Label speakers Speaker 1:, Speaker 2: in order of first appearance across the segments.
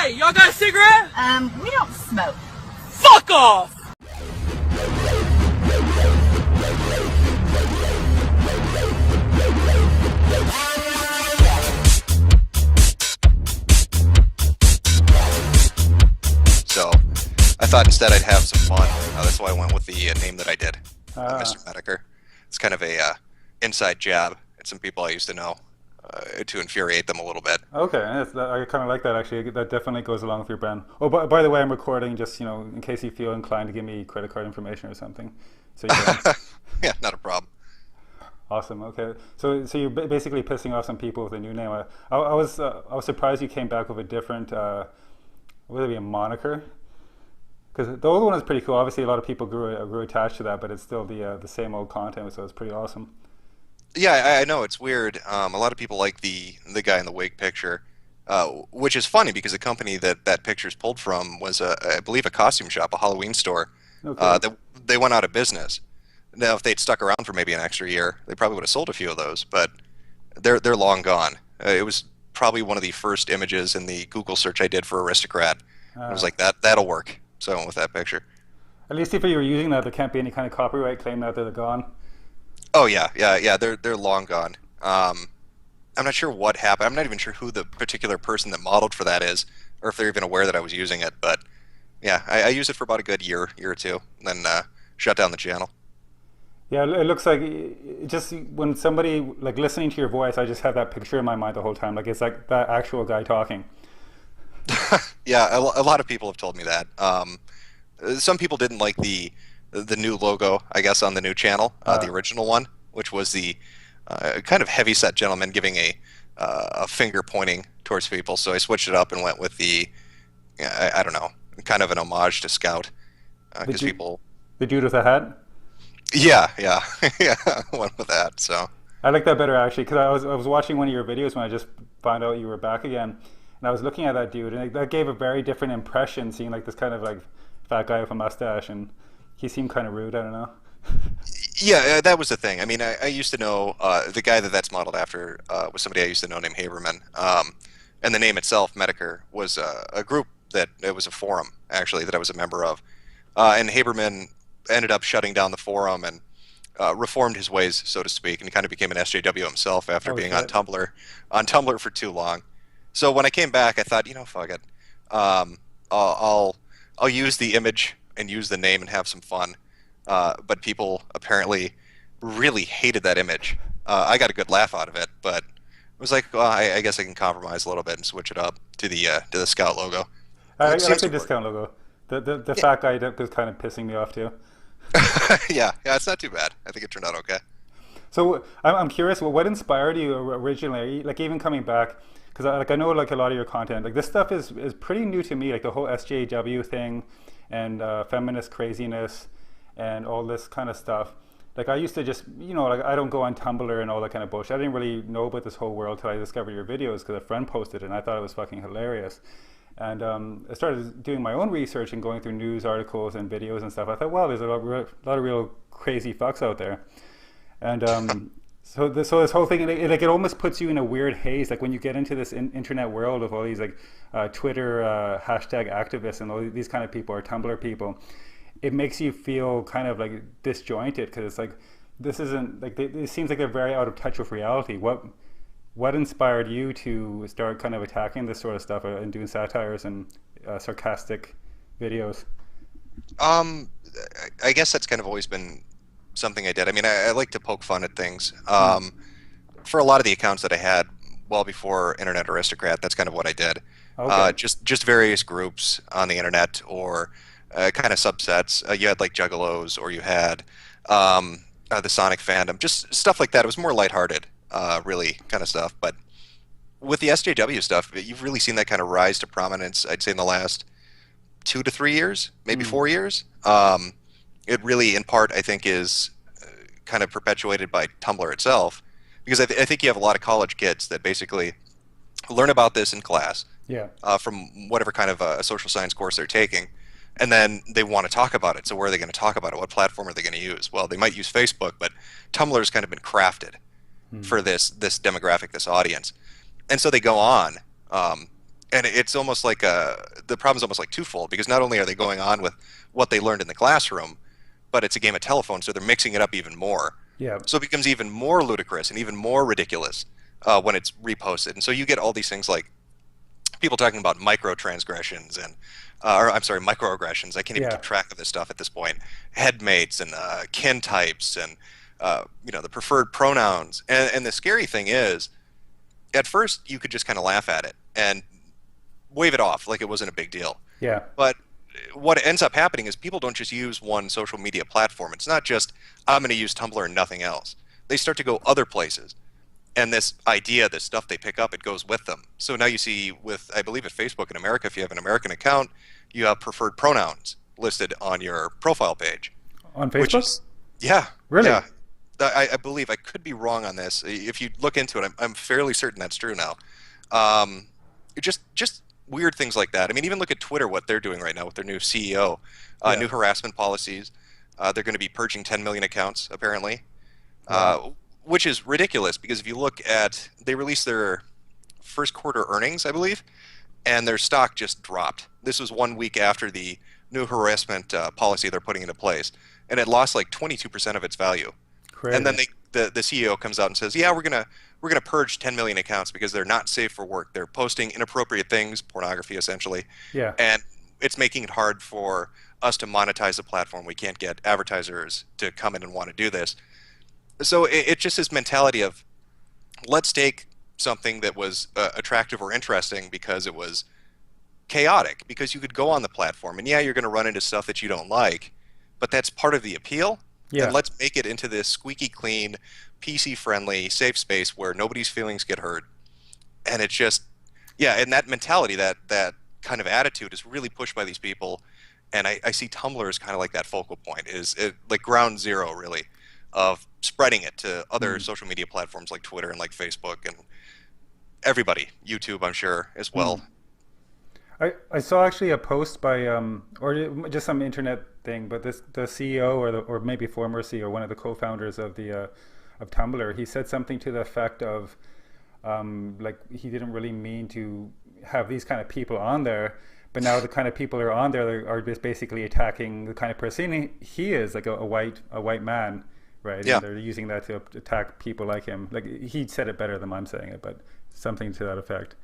Speaker 1: Hey, y'all got a cigarette?
Speaker 2: We don't smoke.
Speaker 1: Fuck off!
Speaker 3: So I thought instead I'd have some fun. That's why I went with the name that I did, Mr. Metokur. It's kind of a inside jab at some people I used to know to infuriate them a little bit.
Speaker 4: Okay, I kind of like that actually. That definitely goes along with your brand. Oh, by the way, I'm recording just, you know, in case you feel inclined to give me credit card information or something. So you can...
Speaker 3: Yeah, not a problem.
Speaker 4: Awesome. Okay, so you're basically pissing off some people with a new name. I was surprised you came back with a different, would it be a moniker? Because the old one is pretty cool. Obviously, a lot of people grew attached to that, but it's still the same old content, so it's pretty awesome.
Speaker 3: Yeah, I know, it's weird. A lot of people like the guy in the wig picture, which is funny because the company that picture's pulled from was, I believe, a costume shop, a Halloween store. Okay. They went out of business. Now, if they'd stuck around for maybe an extra year, they probably would have sold a few of those, but they're long gone. It was probably one of the first images in the Google search I did for aristocrat. I was like, that'll work. So I went with that picture.
Speaker 4: At least if you were using that, there can't be any kind of copyright claim that they're gone.
Speaker 3: Oh yeah, they're long gone. I'm not sure what happened. I'm not even sure who the particular person that modeled for that is, or if they're even aware that I was using it. But yeah, I used it for about a good year or two, and then shut down the channel.
Speaker 4: Yeah, it looks like just when somebody like listening to your voice, I just have that picture in my mind the whole time. Like it's like that actual guy talking.
Speaker 3: Yeah, a lot of people have told me that. Some people didn't like the new logo, I guess, on the new channel, the original one, which was the kind of heavy-set gentleman giving a finger pointing towards people. So I switched it up and went with the, I don't know, kind of an homage to Scout, because people.
Speaker 4: The dude with the hat.
Speaker 3: Yeah, yeah, I went with that. So
Speaker 4: I like that better actually, because I was watching one of your videos when I just found out you were back again, and I was looking at that dude, and that gave a very different impression, seeing like this kind of like fat guy with a mustache, and he seemed kind of rude. I don't know.
Speaker 3: Yeah, that was the thing. I mean, I used to know the guy that's modeled after was somebody I used to know named Haberman, and the name itself, Metokur, was a group that it was a forum actually that I was a member of, and Haberman ended up shutting down the forum and reformed his ways, so to speak, and he kind of became an SJW himself after being on Tumblr for too long. So when I came back, I thought, you know, fuck it, I'll use the image and use the name and have some fun. But people apparently really hated that image. I got a good laugh out of it, but it was like, well, I guess I can compromise a little bit and switch it up to the Scout logo.
Speaker 4: I like the discount logo. The fat guy was kind of pissing me off too.
Speaker 3: yeah, it's not too bad. I think it turned out okay.
Speaker 4: So I'm curious, what inspired you originally, like even coming back? Because I know like a lot of your content, like this stuff is pretty new to me, like the whole SJW thing and feminist craziness and all this kind of stuff. Like I used to just, you know, like I don't go on Tumblr and all that kind of bullshit. I didn't really know about this whole world till I discovered your videos because a friend posted it and I thought it was fucking hilarious. And I started doing my own research and going through news articles and videos and stuff. I thought, wow, there's a lot of real crazy fucks out there. And so this whole thing, it almost puts you in a weird haze. Like when you get into this internet world of all these like Twitter hashtag activists and all these kind of people or Tumblr people, it makes you feel kind of like disjointed because it's like this isn't like it seems like they're very out of touch with reality. What inspired you to start kind of attacking this sort of stuff and doing satires and sarcastic videos?
Speaker 3: I guess that's kind of always been something I did. I mean, I like to poke fun at things. For a lot of the accounts that I had well before Internet Aristocrat, that's kind of what I did. Okay. Just various groups on the internet or kind of subsets. You had like Juggalos, or you had the Sonic fandom, just stuff like that. It was more lighthearted, really kind of stuff. But with the SJW stuff, you've really seen that kind of rise to prominence, I'd say, in the last 2 to 3 years, maybe 4 years. It really, in part, I think, is kind of perpetuated by Tumblr itself, because I think you have a lot of college kids that basically learn about this in class, from whatever kind of a social science course they're taking, and then they want to talk about it. So where are they going to talk about it? What platform are they going to use? Well, they might use Facebook, but Tumblr's kind of been crafted for this demographic, this audience. And so they go on, and And it's almost like the problem's almost like twofold, because not only are they going on with what they learned in the classroom, but it's a game of telephone, so they're mixing it up even more.
Speaker 4: Yeah.
Speaker 3: So it becomes even more ludicrous and even more ridiculous when it's reposted. And so you get all these things like people talking about microtransgressions and, or I'm sorry, microaggressions. I can't even
Speaker 4: Yeah.
Speaker 3: keep track of this stuff at this point. Headmates and kin types and you know, the preferred pronouns. And the scary thing is, at first you could just kind of laugh at it and wave it off like it wasn't a big deal.
Speaker 4: Yeah.
Speaker 3: But what ends up happening is people don't just use one social media platform. It's not just, I'm going to use Tumblr and nothing else. They start to go other places. And this idea, this stuff they pick up, it goes with them. So now you see with, I believe at Facebook in America, if you have an American account, you have preferred pronouns listed on your profile page.
Speaker 4: On Facebook?
Speaker 3: Which is, yeah.
Speaker 4: Really?
Speaker 3: Yeah. I believe, I could be wrong on this. If you look into it, I'm fairly certain that's true now. Just weird things like that. I mean, even look at Twitter, what they're doing right now with their new CEO, new harassment policies. They're going to be purging 10 million accounts, apparently, which is ridiculous because if you look at, they released their first quarter earnings, I believe, and their stock just dropped. This was 1 week after the new harassment policy they're putting into place, and it lost like 22% of its value.
Speaker 4: Crazy.
Speaker 3: And then the CEO comes out and says, yeah, we're gonna purge 10 million accounts because they're not safe for work. They're posting inappropriate things, pornography essentially.
Speaker 4: Yeah.
Speaker 3: And it's making it hard for us to monetize the platform. We can't get advertisers to come in and want to do this. So it's just this mentality of, let's take something that was attractive or interesting because it was chaotic, because you could go on the platform and yeah, you're going to run into stuff that you don't like, but that's part of the appeal.
Speaker 4: Yeah.
Speaker 3: And let's make it into this squeaky clean, PC-friendly, safe space where nobody's feelings get hurt. And it's just, yeah, and that mentality, that kind of attitude is really pushed by these people. And I see Tumblr as kind of like that focal point, like ground zero, really, of spreading it to other social media platforms like Twitter and like Facebook and everybody, YouTube, I'm sure, as well.
Speaker 4: I saw actually a post by or just some internet thing, but the CEO or maybe former CEO, one of the co-founders of the of Tumblr, he said something to the effect of like he didn't really mean to have these kind of people on there, but now the kind of people who are on there are just basically attacking the kind of person he is, like a white man, right?
Speaker 3: Yeah.
Speaker 4: And they're using that to attack people like him. Like he said it better than I'm saying it, but something to that effect.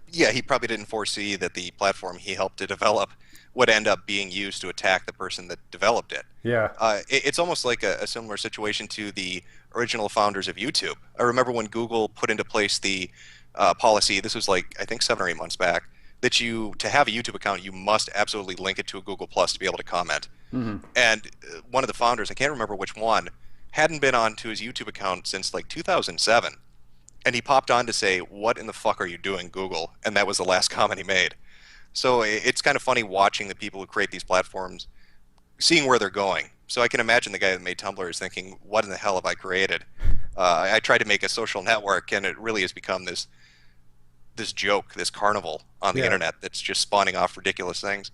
Speaker 3: Yeah, he probably didn't foresee that the platform he helped to develop would end up being used to attack the person that developed it.
Speaker 4: Yeah.
Speaker 3: It's almost like a similar situation to the original founders of YouTube. I remember when Google put into place the policy, this was like, I think 7 or 8 months back, that to have a YouTube account, you must absolutely link it to a Google Plus to be able to comment.
Speaker 4: Mm-hmm.
Speaker 3: And one of the founders, I can't remember which one, hadn't been onto his YouTube account since like 2007. And he popped on to say, what in the fuck are you doing, Google? And that was the last comment he made. So it's kind of funny watching the people who create these platforms, seeing where they're going. So I can imagine the guy that made Tumblr is thinking, what in the hell have I created? I tried to make a social network, and it really has become this joke, this carnival on the internet that's just spawning off ridiculous things.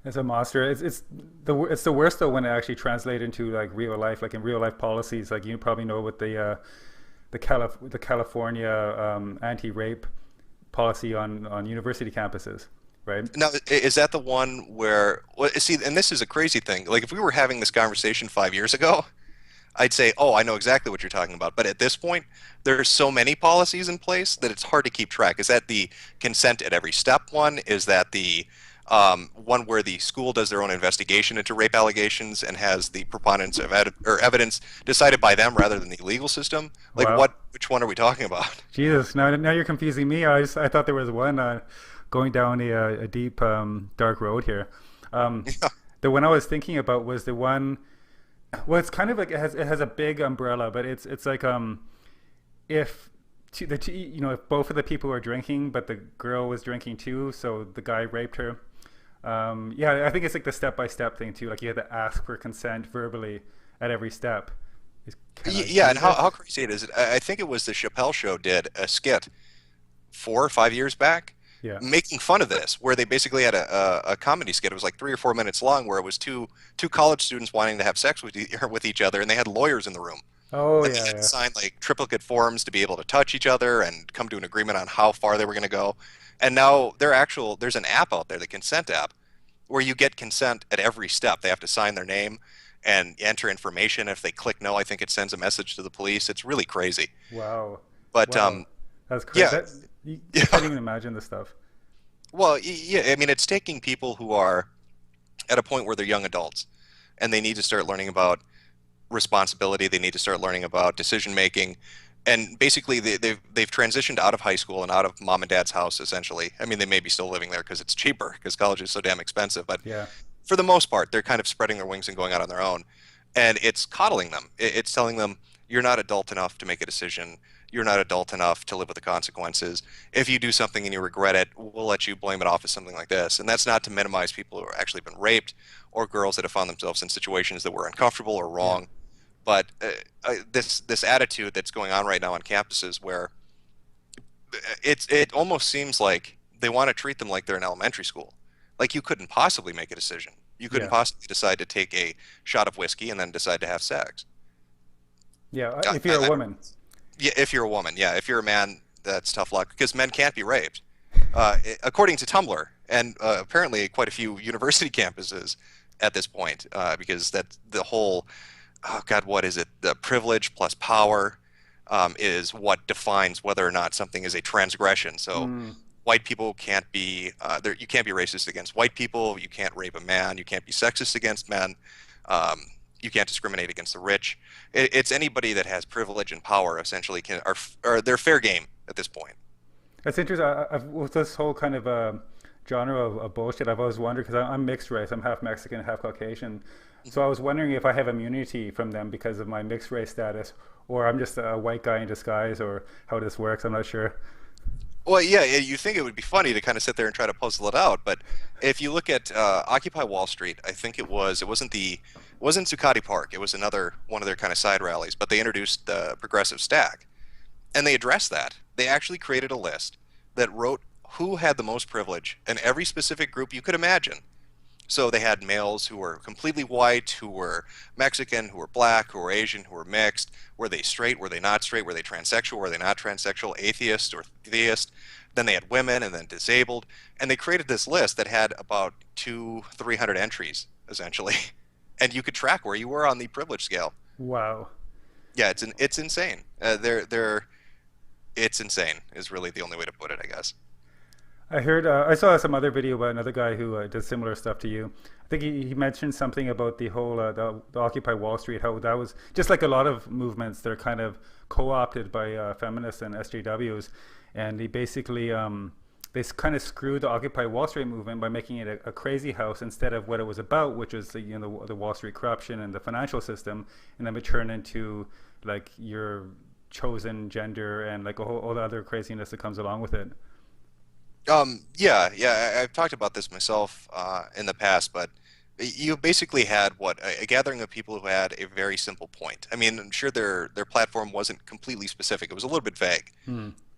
Speaker 4: It's a monster. It's the worst though when it actually translates into like real life, like in real life policies. Like you probably know with the California anti-rape policy on university campuses, right?
Speaker 3: Now, is that the one where, well, see, and this is a crazy thing. Like, if we were having this conversation 5 years ago, I'd say, oh, I know exactly what you're talking about. But at this point, there are so many policies in place that it's hard to keep track. Is that the consent at every step one? Is that the one where the school does their own investigation into rape allegations and has the preponderance of evidence decided by them rather than the legal system? Like,
Speaker 4: Wow.
Speaker 3: which one are we talking about?
Speaker 4: Jesus, now you're confusing me. I thought there was one going down a deep dark road here. The one I was thinking about was the one. Well, it's kind of like it has a big umbrella, but it's like if if both of the people were drinking, but the girl was drinking too, so the guy raped her. Yeah, I think it's like the step-by-step thing too. Like you had to ask for consent verbally at every step.
Speaker 3: Yeah, and how crazy it is. I think it was the Chappelle Show did a skit 4 or 5 years back, making fun of this, where they basically had a comedy skit. It was like 3 or 4 minutes long, where it was two college students wanting to have sex with each other, and they had lawyers in the room.
Speaker 4: Oh,
Speaker 3: and they had to sign like triplicate forms to be able to touch each other and come to an agreement on how far they were going to go. And now there's an app out there, the consent app, where you get consent at every step. They have to sign their name and enter information. If they click no, I think it sends a message to the police. It's really crazy.
Speaker 4: Wow.
Speaker 3: But
Speaker 4: Wow. That's crazy.
Speaker 3: yeah,
Speaker 4: You
Speaker 3: yeah.
Speaker 4: can't even imagine this stuff.
Speaker 3: Well, yeah. I mean, it's taking people who are at a point where they're young adults, and they need to start learning about responsibility. They need to start learning about decision making, and basically they've transitioned out of high school and out of mom and dad's house essentially. I mean, they may be still living there because it's cheaper because college is so damn expensive, but
Speaker 4: Yeah.
Speaker 3: for the most part, they're kind of spreading their wings and going out on their own. And it's coddling them. It's telling them, you're not adult enough to make a decision. You're not adult enough to live with the consequences. If you do something and you regret it, we'll let you blame it off as something like this. And that's not to minimize people who have actually been raped or girls that have found themselves in situations that were uncomfortable or wrong. But this attitude that's going on right now on campuses where it almost seems like they want to treat them like they're in elementary school. Like you couldn't possibly make a decision. You couldn't
Speaker 4: Yeah.
Speaker 3: possibly decide to take a shot of whiskey and then decide to have sex.
Speaker 4: Yeah. If you're a woman.
Speaker 3: Yeah, if you're a woman. Yeah, if you're a man, that's tough luck because men can't be raped, according to Tumblr, and apparently quite a few university campuses at this point, because that's the whole, oh God, what is it? The privilege plus power is what defines whether or not something is a transgression. So white people can't be you can't be racist against white people. You can't rape a man. You can't be sexist against men. You can't discriminate against the rich. It's anybody that has privilege and power essentially are they're fair game at this point.
Speaker 4: It's interesting. With this whole kind of genre of bullshit, I've always wondered, because I'm mixed race. I'm half Mexican, half Caucasian. So I was wondering if I have immunity from them because of my mixed race status, or I'm just a white guy in disguise, or how this works. I'm not sure.
Speaker 3: Well, yeah, you think it would be funny to kind of sit there and try to puzzle it out, but if you look at Occupy Wall Street, I think it wasn't Zuccotti Park. It was another one of their kind of side rallies, but they introduced the progressive stack, and they addressed that. They actually created a list that wrote who had the most privilege in every specific group you could imagine. So they had males who were completely white, who were Mexican, who were black, who were Asian, who were mixed. Were they straight? Were they not straight? Were they transsexual? Were they not transsexual? Atheist or theist? Then they had women and then disabled. And they created this list that had about 300 entries, essentially. And you could track where you were on the privilege scale.
Speaker 4: Wow.
Speaker 3: Yeah, it's insane. It's insane is really the only way to put it, I guess.
Speaker 4: I heard, I saw some other video about another guy who does similar stuff to you. I think he mentioned something about the whole, the Occupy Wall Street, how that was, just like a lot of movements, they're kind of co-opted by feminists and SJWs. And he basically, they kind of screwed the Occupy Wall Street movement by making it a crazy house instead of what it was about, which was the, the Wall Street corruption and the financial system. And then it turned into like your chosen gender and like all the other craziness that comes along with it.
Speaker 3: Yeah, I've talked about this myself in the past, but you basically had a gathering of people who had a very simple point. I mean, I'm sure their platform wasn't completely specific. It was a little bit vague.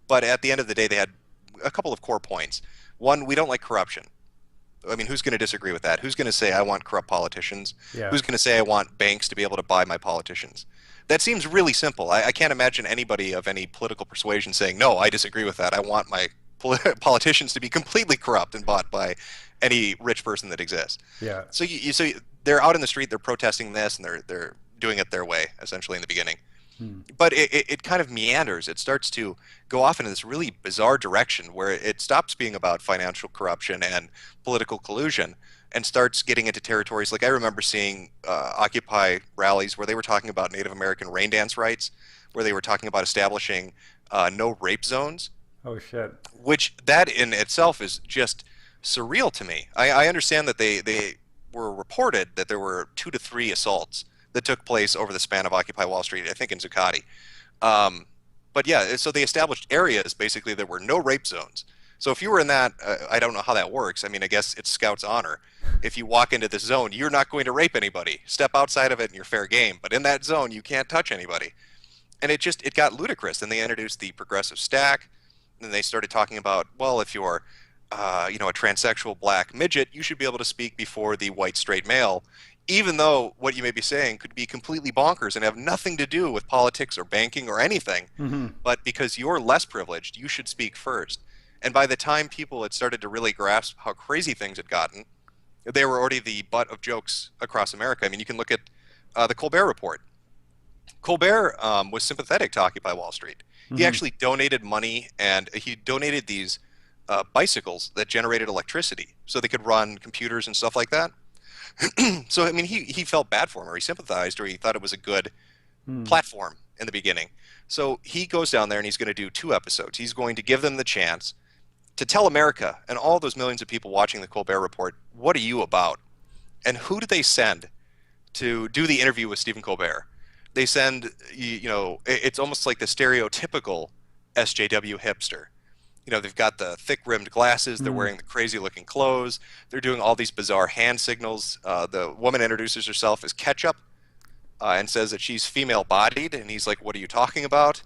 Speaker 3: But at the end of the day, they had a couple of core points. One, we don't like corruption. I mean, who's going to disagree with that? Who's going to say I want corrupt politicians?
Speaker 4: Yeah.
Speaker 3: Who's going to say I want banks to be able to buy my politicians? That seems really simple. I can't imagine anybody of any political persuasion saying, no, I disagree with that. I want my politicians to be completely corrupt and bought by any rich person that exists.
Speaker 4: Yeah.
Speaker 3: So so they're out in the street, they're protesting this, and they're doing it their way, essentially, in the beginning. But it kind of meanders. It starts to go off into this really bizarre direction where it stops being about financial corruption and political collusion and starts getting into territories. Like I remember seeing Occupy rallies where they were talking about Native American rain dance rights, where they were talking about establishing no rape zones.
Speaker 4: Oh, shit.
Speaker 3: Which that in itself is just surreal to me. I understand that they were reported that there were 2 to 3 assaults that took place over the span of Occupy Wall Street, I think in Zuccotti. But yeah, so they established areas basically that were no rape zones. So if you were in that, I don't know how that works. I mean, I guess it's Scout's honor. If you walk into this zone, you're not going to rape anybody. Step outside of it and you're fair game. But in that zone, you can't touch anybody. And it got ludicrous. And they introduced the progressive stack. And they started talking about, well, if you're a transsexual black midget, you should be able to speak before the white straight male, even though what you may be saying could be completely bonkers and have nothing to do with politics or banking or anything. But because you're less privileged, you should speak first. And by the time people had started to really grasp how crazy things had gotten, they were already the butt of jokes across America. I mean, you can look at the Colbert Report. Colbert was sympathetic to Occupy Wall Street. He actually donated money, and he donated these bicycles that generated electricity so they could run computers and stuff like that. So, I mean, he felt bad for him, or he sympathized, or he thought it was a good platform in the beginning. So he goes down there and he's going to do 2 episodes. He's going to give them the chance to tell America and all those millions of people watching the Colbert Report, what are you about? And who do they send to do the interview with Stephen Colbert? They send, you know, it's almost like the stereotypical SJW hipster. You know, they've got the thick-rimmed glasses, they're wearing the crazy-looking clothes, they're doing all these bizarre hand signals. The woman introduces herself as Ketchup and says that she's female-bodied, and he's like, what are you talking about?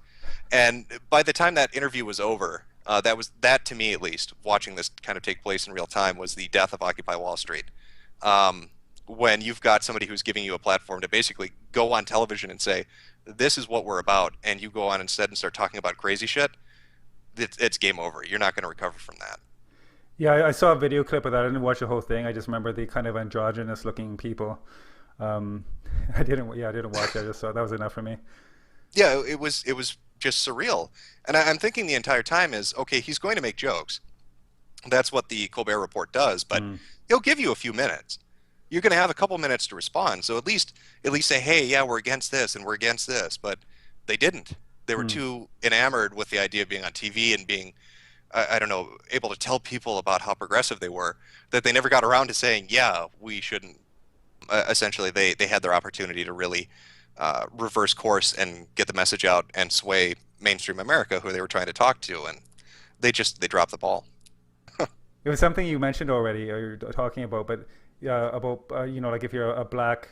Speaker 3: And by the time that interview was over, that to me at least, watching this kind of take place in real time, was the death of Occupy Wall Street. When you've got somebody who's giving you a platform to basically go on television and say, this is what we're about, and you go on instead and start talking about crazy shit, it's game over. You're not going to recover from that.
Speaker 4: Yeah, I saw a video clip of that. I didn't watch the whole thing. I just remember the kind of androgynous looking people. I didn't watch it. I just saw that was enough for me.
Speaker 3: Yeah, it was just surreal. And I'm thinking the entire time is, okay, he's going to make jokes. That's what the Colbert Report does, but he'll give you a few minutes. You're going to have a couple minutes to respond. So at least say, hey, yeah, we're against this and we're against this. But they didn't. They were too enamored with the idea of being on TV and being, I don't know, able to tell people about how progressive they were, that they never got around to saying, yeah, we shouldn't. Essentially, they had their opportunity to really reverse course and get the message out and sway mainstream America, who they were trying to talk to, and they dropped the ball.
Speaker 4: It was something you mentioned already, or you're talking about, but you know, like if you're a black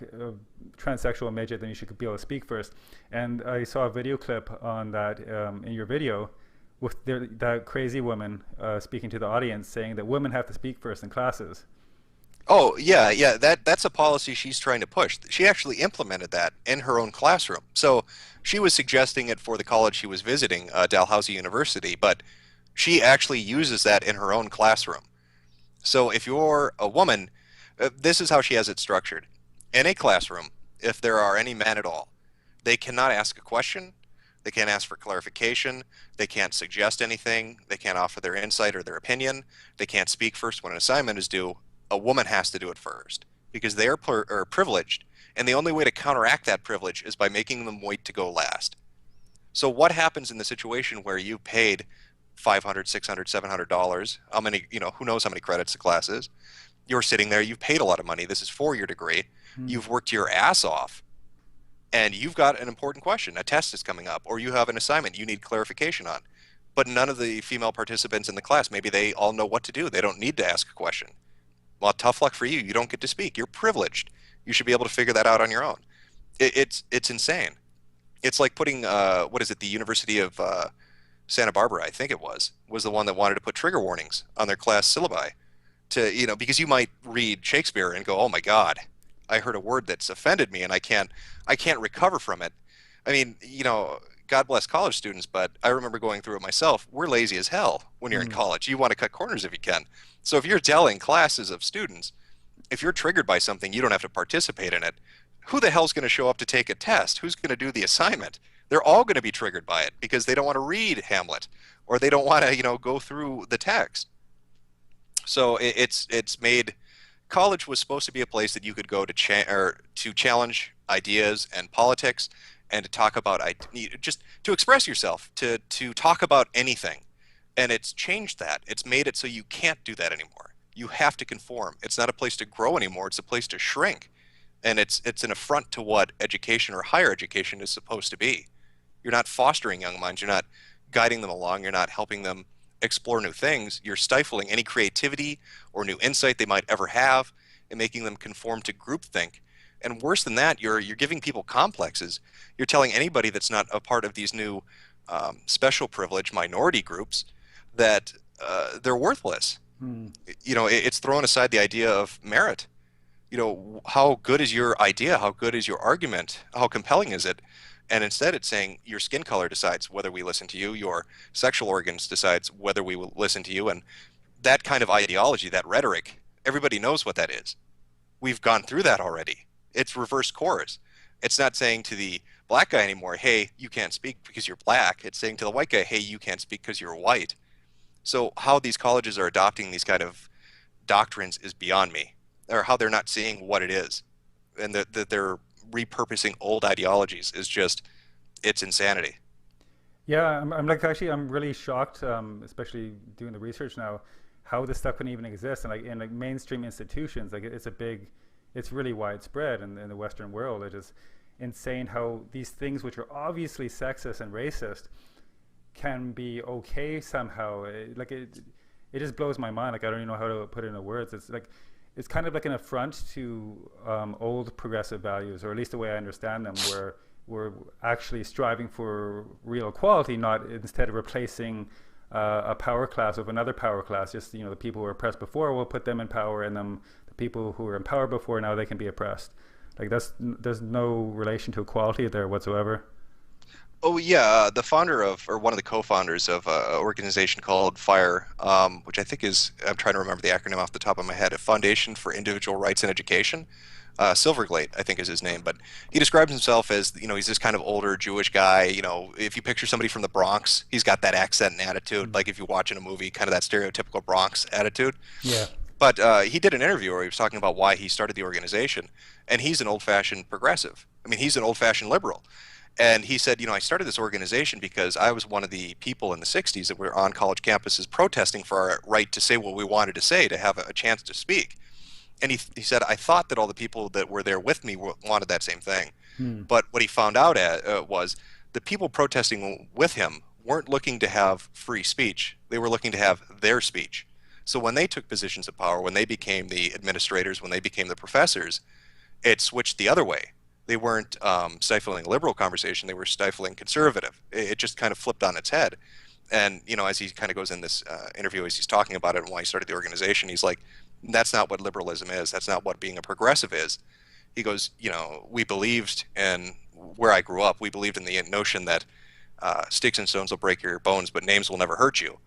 Speaker 4: transsexual midget, then you should be able to speak first. And I saw a video clip on that in your video with that crazy woman speaking to the audience, saying that women have to speak first in classes.
Speaker 3: Oh, yeah, that's a policy she's trying to push. She actually implemented that in her own classroom. So she was suggesting it for the college she was visiting, Dalhousie University, but she actually uses that in her own classroom. So if you're a woman, this is how she has it structured. In a classroom, if there are any men at all, they cannot ask a question, they can't ask for clarification, they can't suggest anything, they can't offer their insight or their opinion, they can't speak first when an assignment is due. A woman has to do it first because they are privileged, and the only way to counteract that privilege is by making them wait to go last. So what happens in the situation where you paid $500, $600, $700, how many, you know, who knows how many credits the class is? You're sitting there, you've paid a lot of money, this is for your degree, you've worked your ass off, and you've got an important question, a test is coming up, or you have an assignment you need clarification on. But none of the female participants in the class, maybe they all know what to do, they don't need to ask a question. Well, tough luck for you. You don't get to speak. You're privileged. You should be able to figure that out on your own. It's insane. It's like putting, what is it, the University of Santa Barbara, I think it was the one that wanted to put trigger warnings on their class syllabi. To, you know, because you might read Shakespeare and go, oh my God, I heard a word that's offended me and I can't recover from it. I mean, you know, God bless college students, but I remember going through it myself. We're lazy as hell when you're in college. You want to cut corners if you can. So if you're telling classes of students, if you're triggered by something, you don't have to participate in it. Who the hell's going to show up to take a test? Who's going to do the assignment? They're all going to be triggered by it because they don't want to read Hamlet, or they don't want to, you know, go through the text. So it's made, college was supposed to be a place that you could go to challenge ideas and politics, and to talk about, just to express yourself, to talk about anything. And it's changed that. It's made it so you can't do that anymore. You have to conform. It's not a place to grow anymore. It's a place to shrink. And it's an affront to what education or higher education is supposed to be. You're not fostering young minds. You're not guiding them along. You're not helping them explore new things. You're stifling any creativity or new insight they might ever have and making them conform to groupthink. And worse than that, you're giving people complexes. You're telling anybody that's not a part of these new special privilege minority groups that they're worthless. You know, it's throwing aside the idea of merit. You know, how good is your idea? How good is your argument? How compelling is it? And instead it's saying your skin color decides whether we listen to you, your sexual organs decides whether we will listen to you. And that kind of ideology, that rhetoric, everybody knows what that is. We've gone through that already. It's reverse course. It's not saying to the black guy anymore, hey, you can't speak because you're black. It's saying to the white guy, hey, you can't speak because you're white. So how these colleges are adopting these kind of doctrines is beyond me, or how they're not seeing what it is. And that they're repurposing old ideologies is just, it's insanity.
Speaker 4: Yeah, I'm like actually I'm really shocked, especially doing the research now, how this stuff can even exist. And like in like mainstream institutions, like it's really widespread in the Western world. It is insane how these things which are obviously sexist and racist can be okay somehow. It just blows my mind. Like I don't even know how to put it into words. It's kind of like an affront to old progressive values, or at least the way I understand them, where we're actually striving for real equality, not instead of replacing a power class with another power class. Just the people who were oppressed before, we'll put them in power, and then the people who were in power before, now they can be oppressed. Like there's no relation to equality there whatsoever.
Speaker 3: Oh yeah, the founder of, or one of the co-founders of an organization called FIRE, which I think is, I'm trying to remember the acronym off the top of my head, a Foundation for Individual Rights and Education. Silverglade, I think is his name, but he describes himself as, he's this kind of older Jewish guy. If you picture somebody from the Bronx, he's got that accent and attitude, like if you watch in a movie, kind of that stereotypical Bronx attitude.
Speaker 4: Yeah.
Speaker 3: But he did an interview where he was talking about why he started the organization, and he's an old-fashioned progressive. I mean, he's an old-fashioned liberal. And he said, I started this organization because I was one of the people in the 60s that were on college campuses protesting for our right to say what we wanted to say, to have a chance to speak. And he said, I thought that all the people that were there with me wanted that same thing. But what he found out was the people protesting with him weren't looking to have free speech. They were looking to have their speech. So when they took positions of power, when they became the administrators, when they became the professors, it switched the other way. They weren't stifling liberal conversation, they were stifling conservative. It just kind of flipped on its head. And, as he kind of goes in this interview, as he's talking about it and why he started the organization, he's like, that's not what liberalism is. That's not what being a progressive is. He goes, we believed, and where I grew up, we believed in the notion that sticks and stones will break your bones, but names will never hurt you.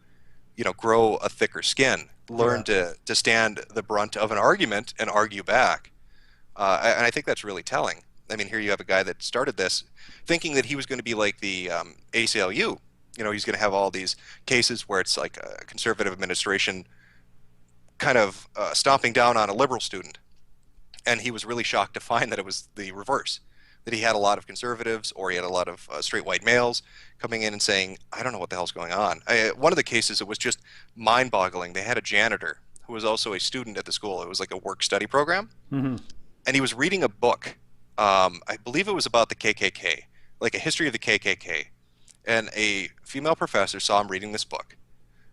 Speaker 3: Grow a thicker skin. Learn to stand the brunt of an argument and argue back. And I think that's really telling. I mean, here you have a guy that started this thinking that he was going to be like the ACLU. He's going to have all these cases where it's like a conservative administration kind of stomping down on a liberal student. And he was really shocked to find that it was the reverse, that he had a lot of conservatives, or he had a lot of straight white males coming in and saying, I don't know what the hell's going on. One of the cases, it was just mind-boggling. They had a janitor who was also a student at the school. It was like a work-study program. And he was reading a book. I believe it was about the KKK, like a history of the KKK. And a female professor saw him reading this book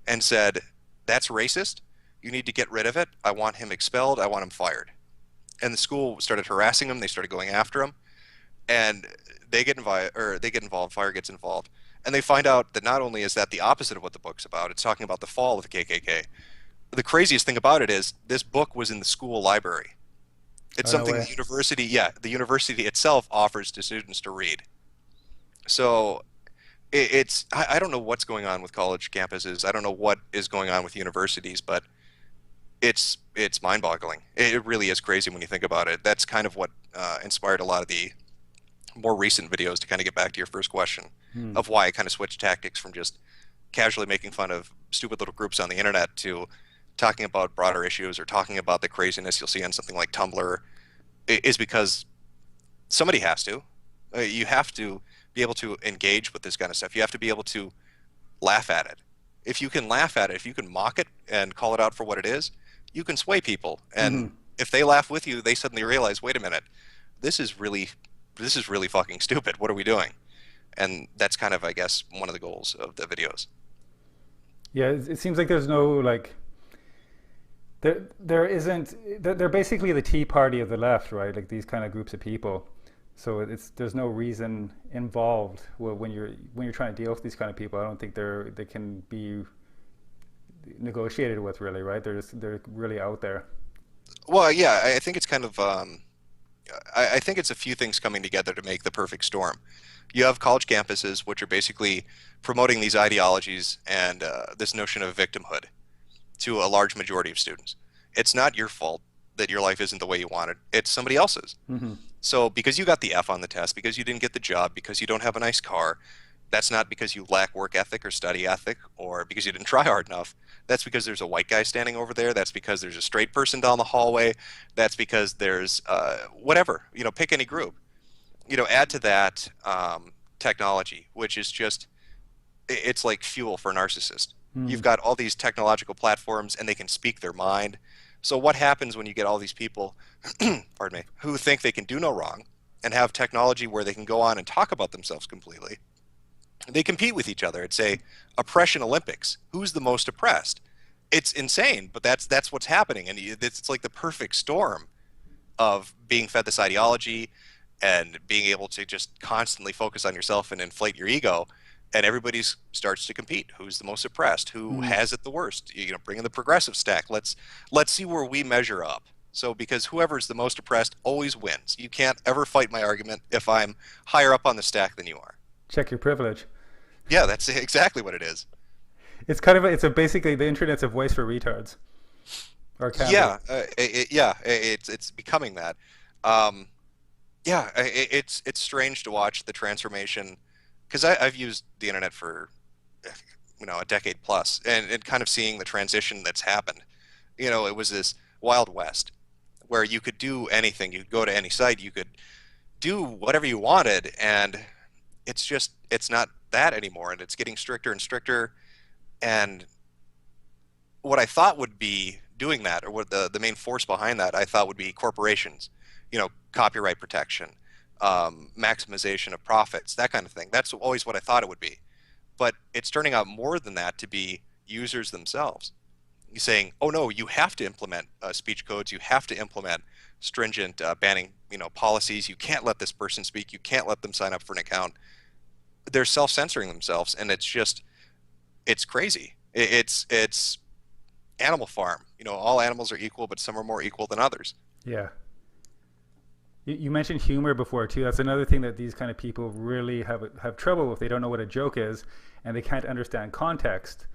Speaker 3: and said, that's racist. You need to get rid of it. I want him expelled. I want him fired. And the school started harassing him. They started going after him. And they get involved, FIRE gets involved. And they find out that not only is that the opposite of what the book's about, it's talking about the fall of the KKK. The craziest thing about it is this book was in the school library. It's something the university itself offers to students to read. So I don't know what's going on with college campuses. I don't know what is going on with universities, but it's mind-boggling. It really is crazy when you think about it. That's kind of what inspired a lot of the more recent videos, to kind of get back to your first question of why I kind of switched tactics from just casually making fun of stupid little groups on the internet to talking about broader issues, or talking about the craziness you'll see on something like Tumblr, is because somebody has to. You have to be able to engage with this kind of stuff. You have to be able to laugh at it. If you can laugh at it, if you can mock it and call it out for what it is, you can sway people. And if they laugh with you, they suddenly realize, wait a minute, this is really fucking stupid. What are we doing? And that's kind of, I guess, one of the goals of the videos.
Speaker 4: Yeah, it seems like there's no like. There isn't. They're basically the Tea Party of the left, right? Like these kind of groups of people. So there's no reason involved when you're trying to deal with these kind of people. I don't think they can be negotiated with, really, right? They're really out there.
Speaker 3: Well, yeah, I think it's kind of I think it's a few things coming together to make the perfect storm. You have college campuses, which are basically promoting these ideologies and this notion of victimhood to a large majority of students. It's not your fault that your life isn't the way you wanted. It's somebody else's.
Speaker 4: Mm-hmm.
Speaker 3: So because you got the F on the test, because you didn't get the job, because you don't have a nice car, that's not because you lack work ethic or study ethic or because you didn't try hard enough. That's because there's a white guy standing over there. That's because there's a straight person down the hallway. That's because there's whatever, pick any group. Add to that technology, which is just, it's like fuel for a narcissist. You've got all these technological platforms and they can speak their mind. So what happens when you get all these people, pardon me, who think they can do no wrong and have technology where they can go on and talk about themselves completely? They compete with each other. It's a oppression Olympics. Who's the most oppressed? It's insane, but that's what's happening, and it's like the perfect storm of being fed this ideology and being able to just constantly focus on yourself and inflate your ego, and everybody starts to compete. Who's the most oppressed? Who has it the worst? Bring in the progressive stack. Let's see where we measure up. So because whoever's the most oppressed always wins. You can't ever fight my argument if I'm higher up on the stack than you are.
Speaker 4: Check your privilege.
Speaker 3: Yeah, that's exactly what it is.
Speaker 4: It's kind of it's basically the internet's a voice for retards. Or can
Speaker 3: yeah, it's becoming that. It's strange to watch the transformation, because I've used the internet for a decade plus, and kind of seeing the transition that's happened. It was this Wild West where you could do anything. You could go to any site. You could do whatever you wanted, and it's not that anymore, and it's getting stricter and stricter. And what I thought would be doing that, or what the main force behind that, I thought would be corporations, copyright protection, maximization of profits, that kind of thing. That's always what I thought it would be. But it's turning out more than that to be users themselves. You're saying, oh no, you have to implement speech codes, you have to implement stringent banning policies, you can't let this person speak, you can't let them sign up for an account. They're self-censoring themselves, and it's crazy. It's Animal Farm. All animals are equal, but some are more equal than others.
Speaker 4: Yeah. You mentioned humor before too. That's another thing that these kind of people really have trouble with. They don't know what a joke is, and they can't understand context.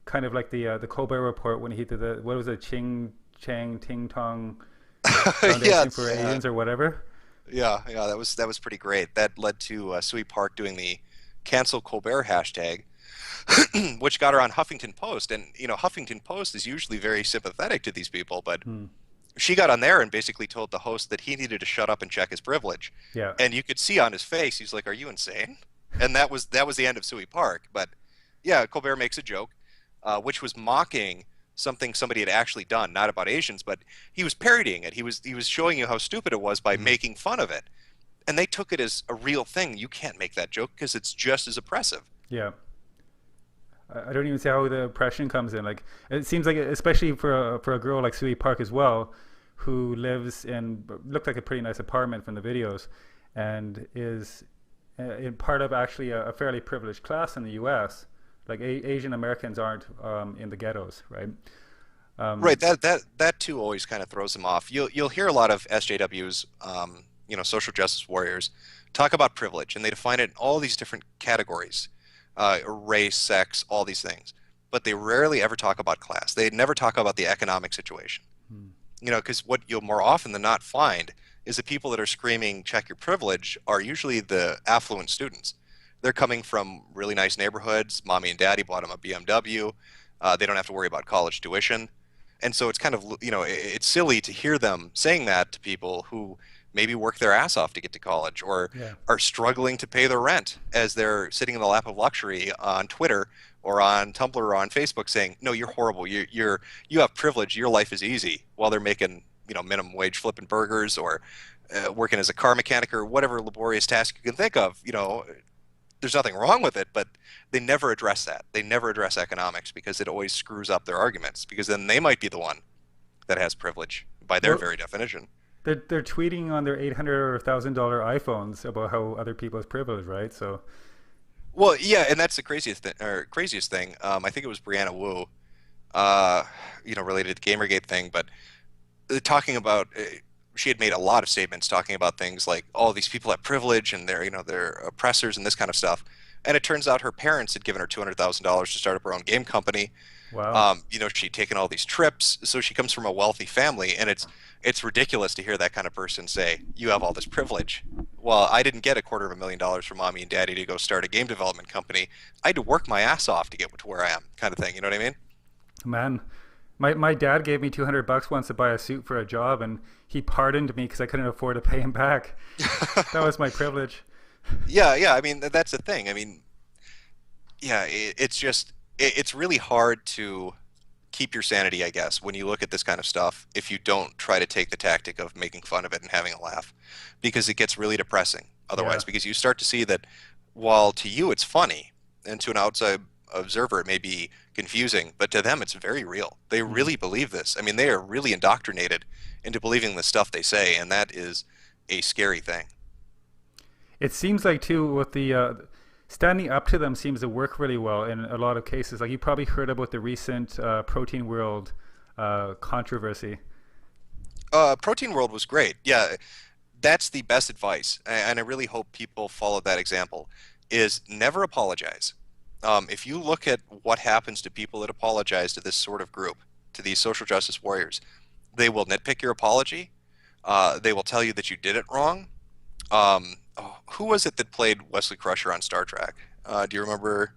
Speaker 4: Kind of like the Colbert Report when he did what was it, Ching Chang Ting Tong Foundation for Asians or whatever.
Speaker 3: Yeah, that was pretty great. That led to Sui Park doing the cancel Colbert hashtag, which got her on Huffington Post. And Huffington Post is usually very sympathetic to these people, but she got on there and basically told the host that he needed to shut up and check his privilege.
Speaker 4: Yeah.
Speaker 3: And you could see on his face, he's like, "Are you insane?" And that was the end of Sui Park. But yeah, Colbert makes a joke, which was mocking something somebody had actually done, not about Asians, but he was parodying it. He was showing you how stupid it was by making fun of it. And they took it as a real thing. You can't make that joke because it's just as oppressive.
Speaker 4: Yeah. I don't even see how the oppression comes in. Like, it seems like, especially for a girl like Sui Park as well, who lives in, looked like a pretty nice apartment from the videos, and is in part of actually a fairly privileged class in the U.S. Like Asian Americans aren't in the ghettos, right?
Speaker 3: Right. That too always kind of throws them off. You'll hear a lot of SJWs, social justice warriors, talk about privilege, and they define it in all these different categories. Race, sex, all these things, but they rarely ever talk about class. They never talk about the economic situation. Because what you'll more often than not find is the people that are screaming "check your privilege" are usually the affluent students. They're coming from really nice neighborhoods. Mommy and daddy bought them a BMW. They don't have to worry about college tuition, and so it's kind of it's silly to hear them saying that to people who maybe work their ass off to get to college, or are struggling to pay their rent as they're sitting in the lap of luxury on Twitter or on Tumblr or on Facebook saying, "No, you're horrible. You have privilege. Your life is easy," while they're making minimum wage flipping burgers or working as a car mechanic or whatever laborious task you can think of. There's nothing wrong with it, but they never address that. They never address economics because it always screws up their arguments, because then they might be the one that has privilege by their very definition.
Speaker 4: They're tweeting on their $800 or $1,000 iPhones about how other people have privilege, right? So,
Speaker 3: well, yeah, and that's the craziest thing. I think it was Brianna Wu, related to the Gamergate thing, but talking about she had made a lot of statements talking about things like, oh, these people have privilege and they're oppressors and this kind of stuff. And it turns out her parents had given her $200,000 to start up her own game company.
Speaker 4: Wow.
Speaker 3: She'd taken all these trips, so she comes from a wealthy family, and it's ridiculous to hear that kind of person say, "You have all this privilege." Well, I didn't get $250,000 from mommy and daddy to go start a game development company. I had to work my ass off to get to where I am, kind of thing. You know what I mean?
Speaker 4: Man, my dad gave me $200 once to buy a suit for a job, and he pardoned me because I couldn't afford to pay him back. That was my privilege.
Speaker 3: Yeah, yeah. I mean, that's the thing. I mean, yeah, it's really hard to keep your sanity, I guess, when you look at this kind of stuff if you don't try to take the tactic of making fun of it and having a laugh, because it gets really depressing otherwise, because you start to see that while to you it's funny and to an outside observer it may be confusing, but to them it's very real. They really believe this. I mean, they are really indoctrinated into believing the stuff they say, and that is a scary thing.
Speaker 4: It seems like too with the standing up to them seems to work really well in a lot of cases. Like you probably heard about the recent Protein World controversy.
Speaker 3: Protein World was great. Yeah, that's the best advice, and I really hope people follow that example, is never apologize. If you look at what happens to people that apologize to this sort of group, to these social justice warriors, they will nitpick your apology. They will tell you that you did it wrong. Who was it that played Wesley Crusher on Star Trek? Do you remember?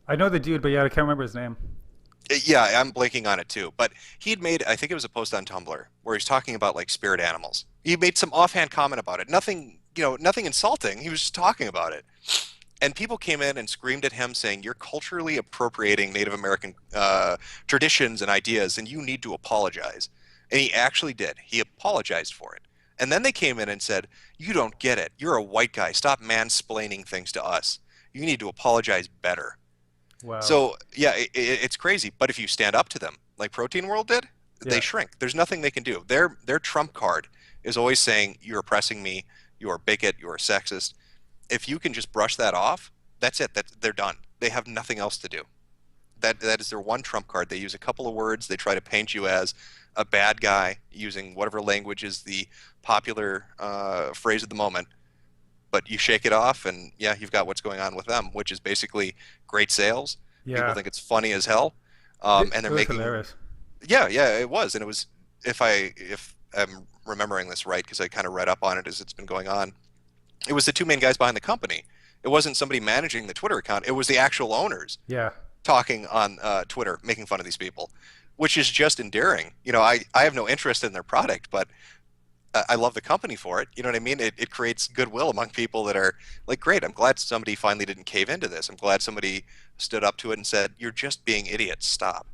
Speaker 4: I know the dude, but yeah, I can't remember his name.
Speaker 3: Yeah, I'm blanking on it too. But he'd made, I think it was a post on Tumblr where he's talking about like spirit animals. He made some offhand comment about it. Nothing, nothing insulting. He was just talking about it. And people came in and screamed at him saying, "You're culturally appropriating Native American traditions and ideas, and you need to apologize." And he actually did. He apologized for it. And then they came in and said, "You don't get it. You're a white guy. Stop mansplaining things to us. You need to apologize better."
Speaker 4: Wow.
Speaker 3: So, yeah, it's crazy. But if you stand up to them, like Protein World did, they shrink. There's nothing they can do. Their trump card is always saying, "You're oppressing me. You're a bigot. You're a sexist." If you can just brush that off, that's it. They're done. They have nothing else to do. That is their one trump card. They use a couple of words. They try to paint you as a bad guy using whatever language is the popular phrase of the moment. But you shake it off, and yeah, you've got what's going on with them, which is basically great sales.
Speaker 4: Yeah.
Speaker 3: People think it's funny as hell, and they're making.
Speaker 4: Hilarious.
Speaker 3: Yeah, it was, and it was. If I'm remembering this right, because I kind of read up on it as it's been going on, it was the two main guys behind the company. It wasn't somebody managing the Twitter account. It was the actual owners.
Speaker 4: Yeah.
Speaker 3: Talking on Twitter, making fun of these people, which is just endearing. I have no interest in their product, but I love the company for it. You know what I mean? It creates goodwill among people that are like, great, I'm glad somebody finally didn't cave into this. I'm glad somebody stood up to it and said, "You're just being idiots. Stop."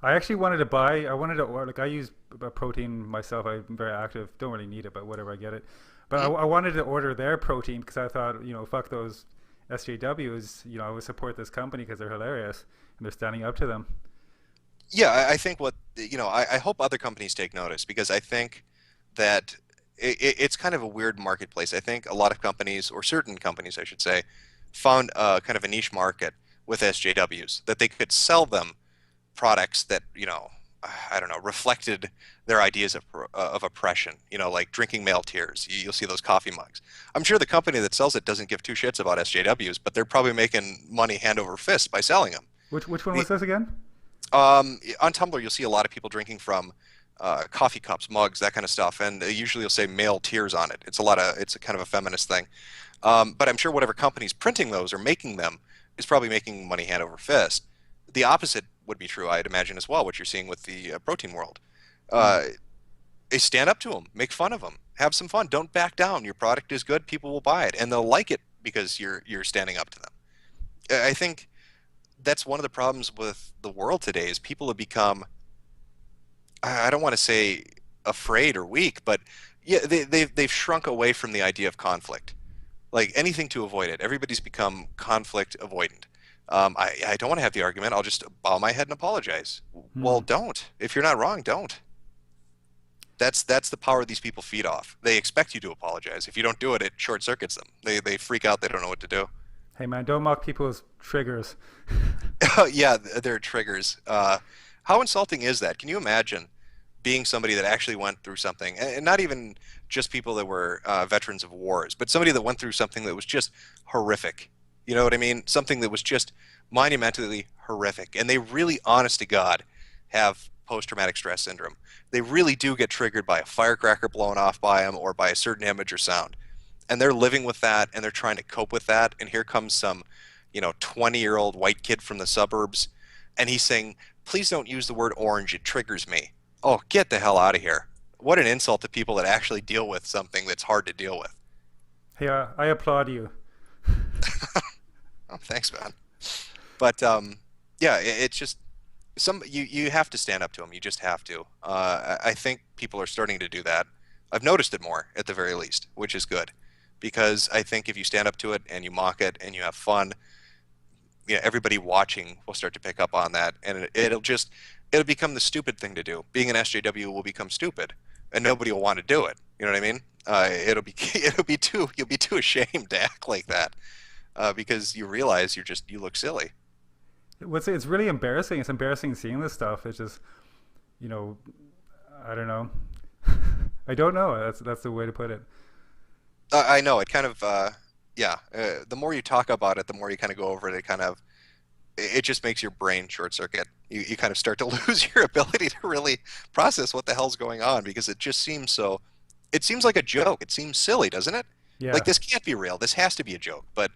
Speaker 4: I actually wanted to order, like I use protein myself. I'm very active. Don't really need it, but whatever, I get it. But I wanted to order their protein because I thought, fuck those SJWs. I would support this company because they're hilarious and they're standing up to them.
Speaker 3: Yeah, I think I hope other companies take notice, because I think that it's kind of a weird marketplace. I think a lot of companies, or certain companies I should say, found kind of a niche market with SJWs, that they could sell them products that, I don't know, reflected their ideas of oppression, like drinking male tears. You'll see those coffee mugs. I'm sure the company that sells it doesn't give two shits about SJWs, but they're probably making money hand over fist by selling them.
Speaker 4: Which one was this again?
Speaker 3: On Tumblr, you'll see a lot of people drinking from coffee cups, mugs, that kind of stuff, and usually you'll say male tears on it. It's a kind of a feminist thing. But I'm sure whatever company's printing those or making them is probably making money hand over fist. The opposite would be true, I'd imagine, as well, what you're seeing with the Protein World. Stand up to them, make fun of them, have some fun, don't back down. Your product is good, people will buy it, and they'll like it because you're standing up to them. I think that's one of the problems with the world today, is people have become, I don't want to say afraid or weak, but yeah, they've shrunk away from the idea of conflict. Like anything to avoid it. Everybody's become conflict avoidant. I don't want to have the argument. I'll just bow my head and apologize. Well, don't. If you're not wrong, don't. That's the power these people feed off. They expect you to apologize. If you don't do it, it short circuits them. They freak out. They don't know what to do.
Speaker 4: Hey man, don't mock people's triggers.
Speaker 3: Yeah, they're triggers. How insulting is that? Can you imagine being somebody that actually went through something, and not even just people that were veterans of wars, but somebody that went through something that was just horrific. You know what I mean? Something that was just monumentally horrific. And they really, honest to God, have post-traumatic stress syndrome. They really do get triggered by a firecracker blown off by them or by a certain image or sound. And they're living with that and they're trying to cope with that. And here comes some, 20-year-old white kid from the suburbs. And he's saying, please don't use the word orange. It triggers me. Oh, get the hell out of here. What an insult to people that actually deal with something that's hard to deal with.
Speaker 4: Hey, I applaud you.
Speaker 3: Oh, thanks, man. But yeah, it's just you have to stand up to them. You just have to. I think people are starting to do that. I've noticed it more, at the very least, which is good, because I think if you stand up to it and you mock it and you have fun, everybody watching will start to pick up on that, and it'll become the stupid thing to do. Being an SJW will become stupid, and nobody will want to do it. You know what I mean? You'll be too ashamed to act like that. Because you realize you look silly.
Speaker 4: It's really embarrassing. It's embarrassing seeing this stuff. It's just, I don't know. I don't know. That's the way to put it.
Speaker 3: I know it kind of, the more you talk about it, the more you kind of go over it. It just makes your brain short circuit. You kind of start to lose your ability to really process what the hell's going on, because it just seems so. It seems like a joke. It seems silly, doesn't it?
Speaker 4: Yeah.
Speaker 3: Like, this can't be real. This has to be a joke. But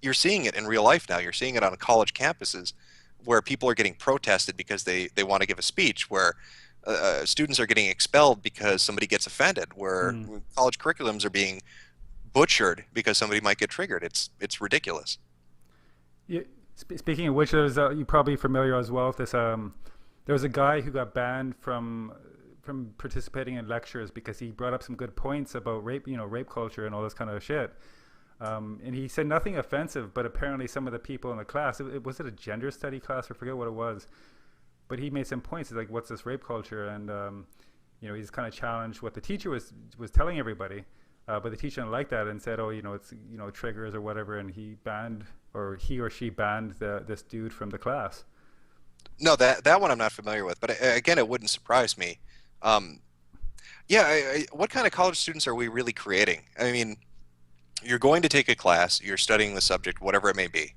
Speaker 3: you're seeing it in real life now. You're seeing it on college campuses where people are getting protested because they want to give a speech, where students are getting expelled because somebody gets offended, where college curriculums are being butchered because somebody might get triggered. It's ridiculous.
Speaker 4: Yeah, speaking of which, you're probably familiar as well with this. There was a guy who got banned from participating in lectures because he brought up some good points about rape, rape culture and all this kind of shit. And he said nothing offensive, but apparently some of the people in the class, was it a gender study class? I forget what it was. But he made some points. He's like, what's this rape culture? And, he's kind of challenged what the teacher was telling everybody. But the teacher didn't like that and said, it's, triggers or whatever. And he or she banned this dude from the class.
Speaker 3: No, that one I'm not familiar with. But again, it wouldn't surprise me. What kind of college students are we really creating? I mean, you're going to take a class, you're studying the subject, whatever it may be.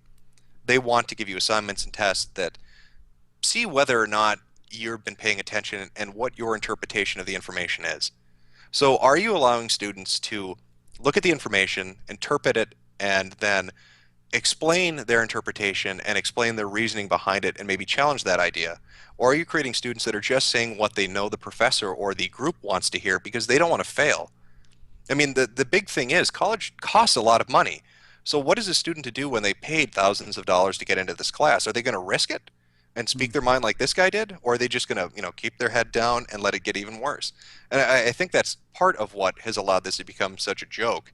Speaker 3: They want to give you assignments and tests that see whether or not you've been paying attention and what your interpretation of the information is. So are you allowing students to look at the information, interpret it, and then explain their interpretation and explain their reasoning behind it and maybe challenge that idea? Or are you creating students that are just saying what they know the professor or the group wants to hear because they don't want to fail? I mean, the big thing is college costs a lot of money. So what is a student to do when they paid thousands of dollars to get into this class? Are they going to risk it and speak their mind like this guy did? Or are they just going to, keep their head down and let it get even worse? And I think that's part of what has allowed this to become such a joke,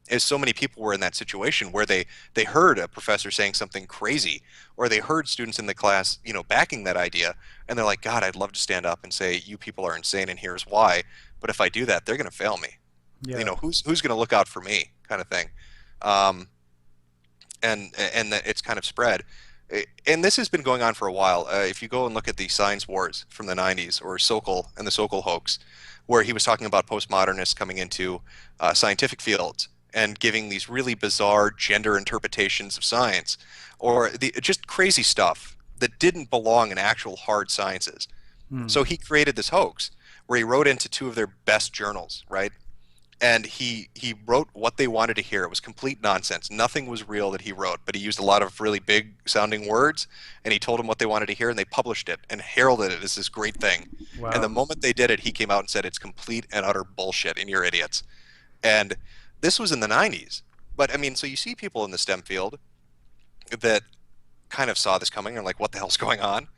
Speaker 3: is so many people were in that situation where they heard a professor saying something crazy, or they heard students in the class, backing that idea, and they're like, God, I'd love to stand up and say, you people are insane and here's why. But if I do that, they're going to fail me.
Speaker 4: Yeah.
Speaker 3: Who's going to look out for me, kind of thing. And that it's kind of spread. And this has been going on for a while. If you go and look at the science wars from the 90s, or Sokol and the Sokol hoax, where he was talking about postmodernists coming into scientific fields and giving these really bizarre gender interpretations of science, or just crazy stuff that didn't belong in actual hard sciences. So he created this hoax where he wrote into two of their best journals, right? And he wrote what they wanted to hear. It was complete nonsense. Nothing was real that he wrote, but he used a lot of really big sounding words, and he told them what they wanted to hear, and they published it and heralded it as this great thing.
Speaker 4: Wow.
Speaker 3: And the moment they did it, he came out and said, it's complete and utter bullshit and you're idiots. And this was in the 90s. But I mean, so you see people in the STEM field that kind of saw this coming and like, what the hell's going on?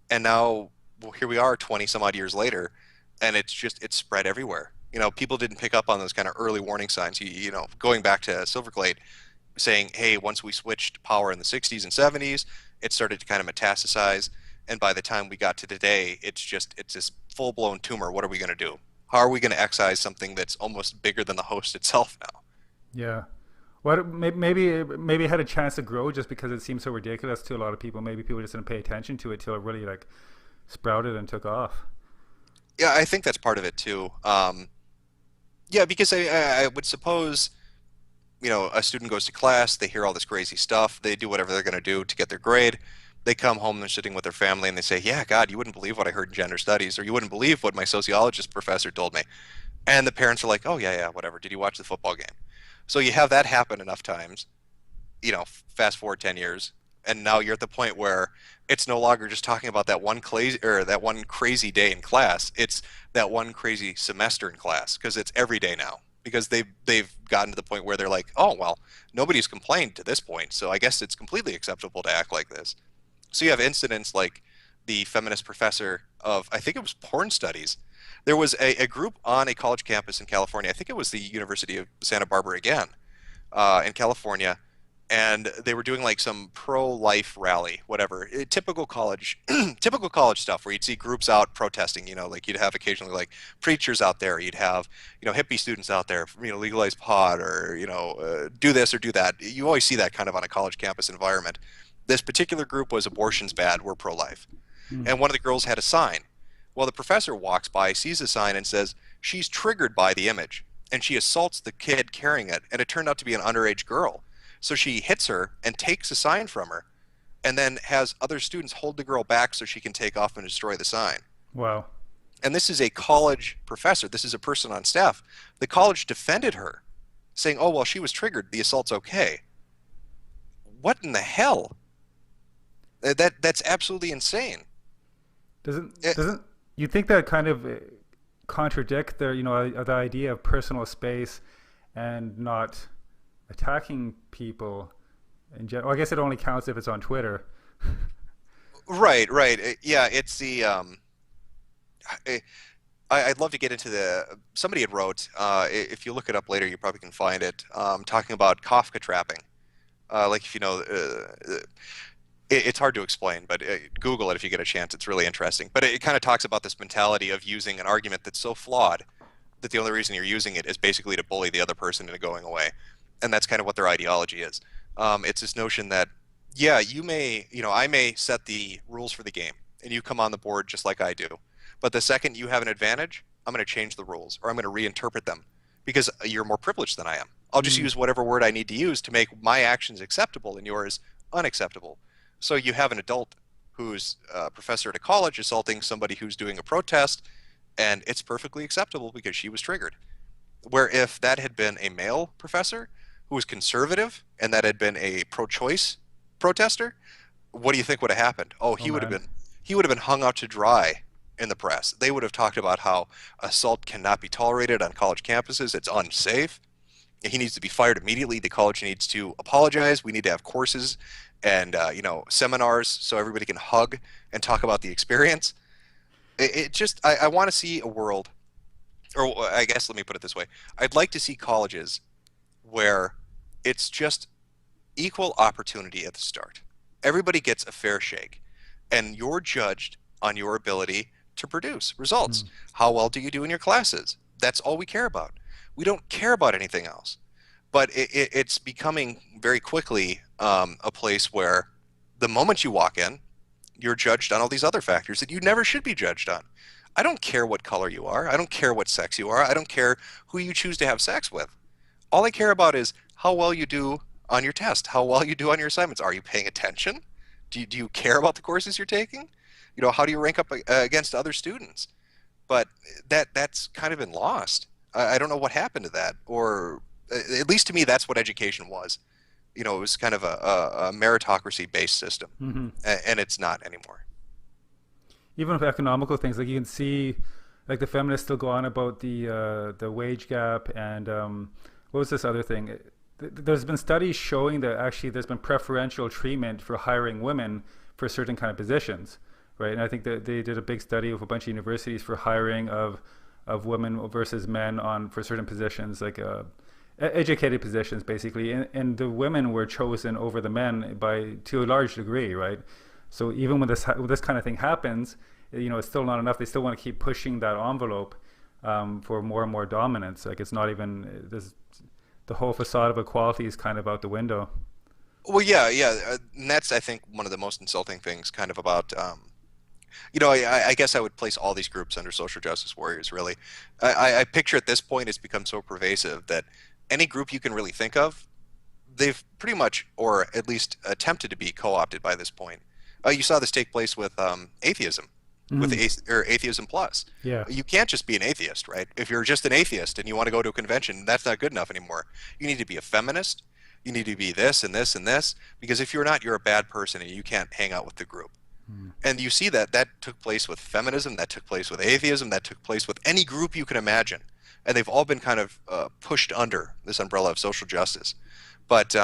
Speaker 3: And now, well, here we are 20 some odd years later, and it's spread everywhere. People didn't pick up on those kind of early warning signs. Going back to Silverglade, saying, hey, once we switched power in the 60s and 70s, it started to kind of metastasize. And by the time we got to today, it's this full-blown tumor. What are we going to do? How are we going to excise something that's almost bigger than the host itself now?
Speaker 4: Yeah. Well, maybe it had a chance to grow just because it seemed so ridiculous to a lot of people. Maybe people just didn't pay attention to it till it really sprouted and took off.
Speaker 3: Yeah, I think that's part of it too. Yeah, because I would suppose, a student goes to class, they hear all this crazy stuff, they do whatever they're going to do to get their grade. They come home, they're sitting with their family, and they say, "Yeah, God, you wouldn't believe what I heard in gender studies, or you wouldn't believe what my sociologist professor told me." And the parents are like, "Oh, yeah, yeah, whatever. Did you watch the football game?" So you have that happen enough times, fast forward 10 years, and now you're at the point where it's no longer just talking about that one crazy day in class. It's that one crazy semester in class because it's every day now. Because they've gotten to the point where they're like, "Oh, well, nobody's complained to this point, so I guess it's completely acceptable to act like this." So you have incidents like the feminist professor of, I think it was porn studies. There was a group on a college campus in California. I think it was the University of Santa Barbara again, in California, and they were doing like some pro-life rally, whatever. Typical college, typical college stuff where you'd see groups out protesting. Like you'd have occasionally like preachers out there. You'd have hippie students out there, legalize pot or do this or do that. You always see that kind of on a college campus environment. This particular group was abortion's bad, we're pro-life. And one of the girls had a sign. Well, the professor walks by, sees the sign, and says she's triggered by the image, and she assaults the kid carrying it, and it turned out to be an underage girl. So she hits her and takes the sign from her, and then has other students hold the girl back so she can take off and destroy the sign.
Speaker 4: Wow.
Speaker 3: And this is a college professor. This is a person on staff. The college defended her, saying, "Oh, well, she was triggered. The assault's okay." What in the hell? That's absolutely insane.
Speaker 4: Doesn't you think that kind of contradict the idea of personal space and not attacking people in general? I guess it only counts if it's on Twitter.
Speaker 3: Right. Yeah, it's the I'd love to get into somebody had wrote, if you look it up later, you probably can find it, talking about Kafka trapping. Like if it's hard to explain, but Google it if you get a chance. It's really interesting. But it kind of talks about this mentality of using an argument that's so flawed that the only reason you're using it is basically to bully the other person into going away. And that's kind of what their ideology is. It's this notion that, yeah, I may set the rules for the game, and you come on the board just like I do. But the second you have an advantage, I'm going to change the rules, or I'm going to reinterpret them, because you're more privileged than I am. I'll just use whatever word I need to use to make my actions acceptable and yours unacceptable. So you have an adult who's a professor at a college assaulting somebody who's doing a protest, and it's perfectly acceptable because she was triggered. Where if that had been a male professor who was conservative and that had been a pro-choice protester, what do you think would have happened? Oh, he would have been hung out to dry in the press. They would have talked about how assault cannot be tolerated on college campuses. It's unsafe. He needs to be fired immediately. The college needs to apologize. We need to have courses and seminars so everybody can hug and talk about the experience. I want to see a world, or I guess let me put it this way. I'd like to see colleges where it's just equal opportunity at the start. Everybody gets a fair shake, and you're judged on your ability to produce results. How well do you do in your classes? That's all we care about. We don't care about anything else. But it's becoming very quickly a place where the moment you walk in, you're judged on all these other factors that you never should be judged on. I don't care what color you are. I don't care what sex you are. I don't care who you choose to have sex with. All I care about is how well you do on your test, how well you do on your assignments. Are you paying attention? Do you care about the courses you're taking? How do you rank up against other students? But that's kind of been lost. I don't know what happened to that, or at least to me, that's what education was. It was kind of a meritocracy-based system, and it's not anymore.
Speaker 4: Even with economical things, like you can see, like the feminists still go on about the wage gap, and what was this other thing? There's been studies showing that actually there's been preferential treatment for hiring women for certain kind of positions, right? And I think that they did a big study with a bunch of universities for hiring of women versus men for certain positions, like educated positions, basically, and the women were chosen over the men to a large degree, right? So even when this kind of thing happens, it's still not enough. They still want to keep pushing that envelope for more and more dominance. Like it's not even the whole facade of equality is kind of out the window.
Speaker 3: Well, yeah, and that's, I think, one of the most insulting things kind of about I guess I would place all these groups under social justice warriors, really. I picture at this point it's become so pervasive that any group you can really think of, they've pretty much, or at least attempted to be co-opted by this point. You saw this take place with atheism, with Atheism Plus.
Speaker 4: Yeah.
Speaker 3: You can't just be an atheist, right? If you're just an atheist and you want to go to a convention, that's not good enough anymore. You need to be a feminist. You need to be this and this and this, because if you're not, you're a bad person and you can't hang out with the group. And you see that took place with feminism, that took place with atheism, that took place with any group you can imagine. And they've all been kind of pushed under this umbrella of social justice. But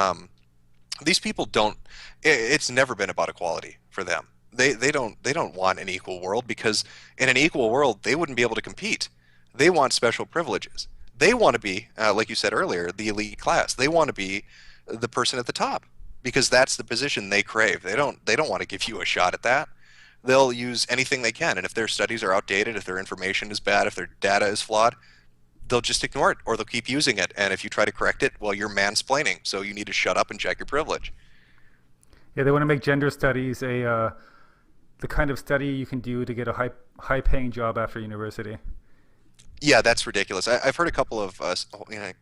Speaker 3: these people don't, it's never been about equality for them. They don't want an equal world, because in an equal world, they wouldn't be able to compete. They want special privileges. They want to be, like you said earlier, the elite class. They want to be the person at the top, because that's the position they crave. They don't want to give you a shot at that. They'll use anything they can, and if their studies are outdated, if their information is bad, if their data is flawed, they'll just ignore it, or they'll keep using it. And if you try to correct it, well, you're mansplaining, so you need to shut up and check your privilege.
Speaker 4: Yeah, they want to make gender studies the kind of study you can do to get a high-paying job after university.
Speaker 3: Yeah, that's ridiculous. I've heard a couple of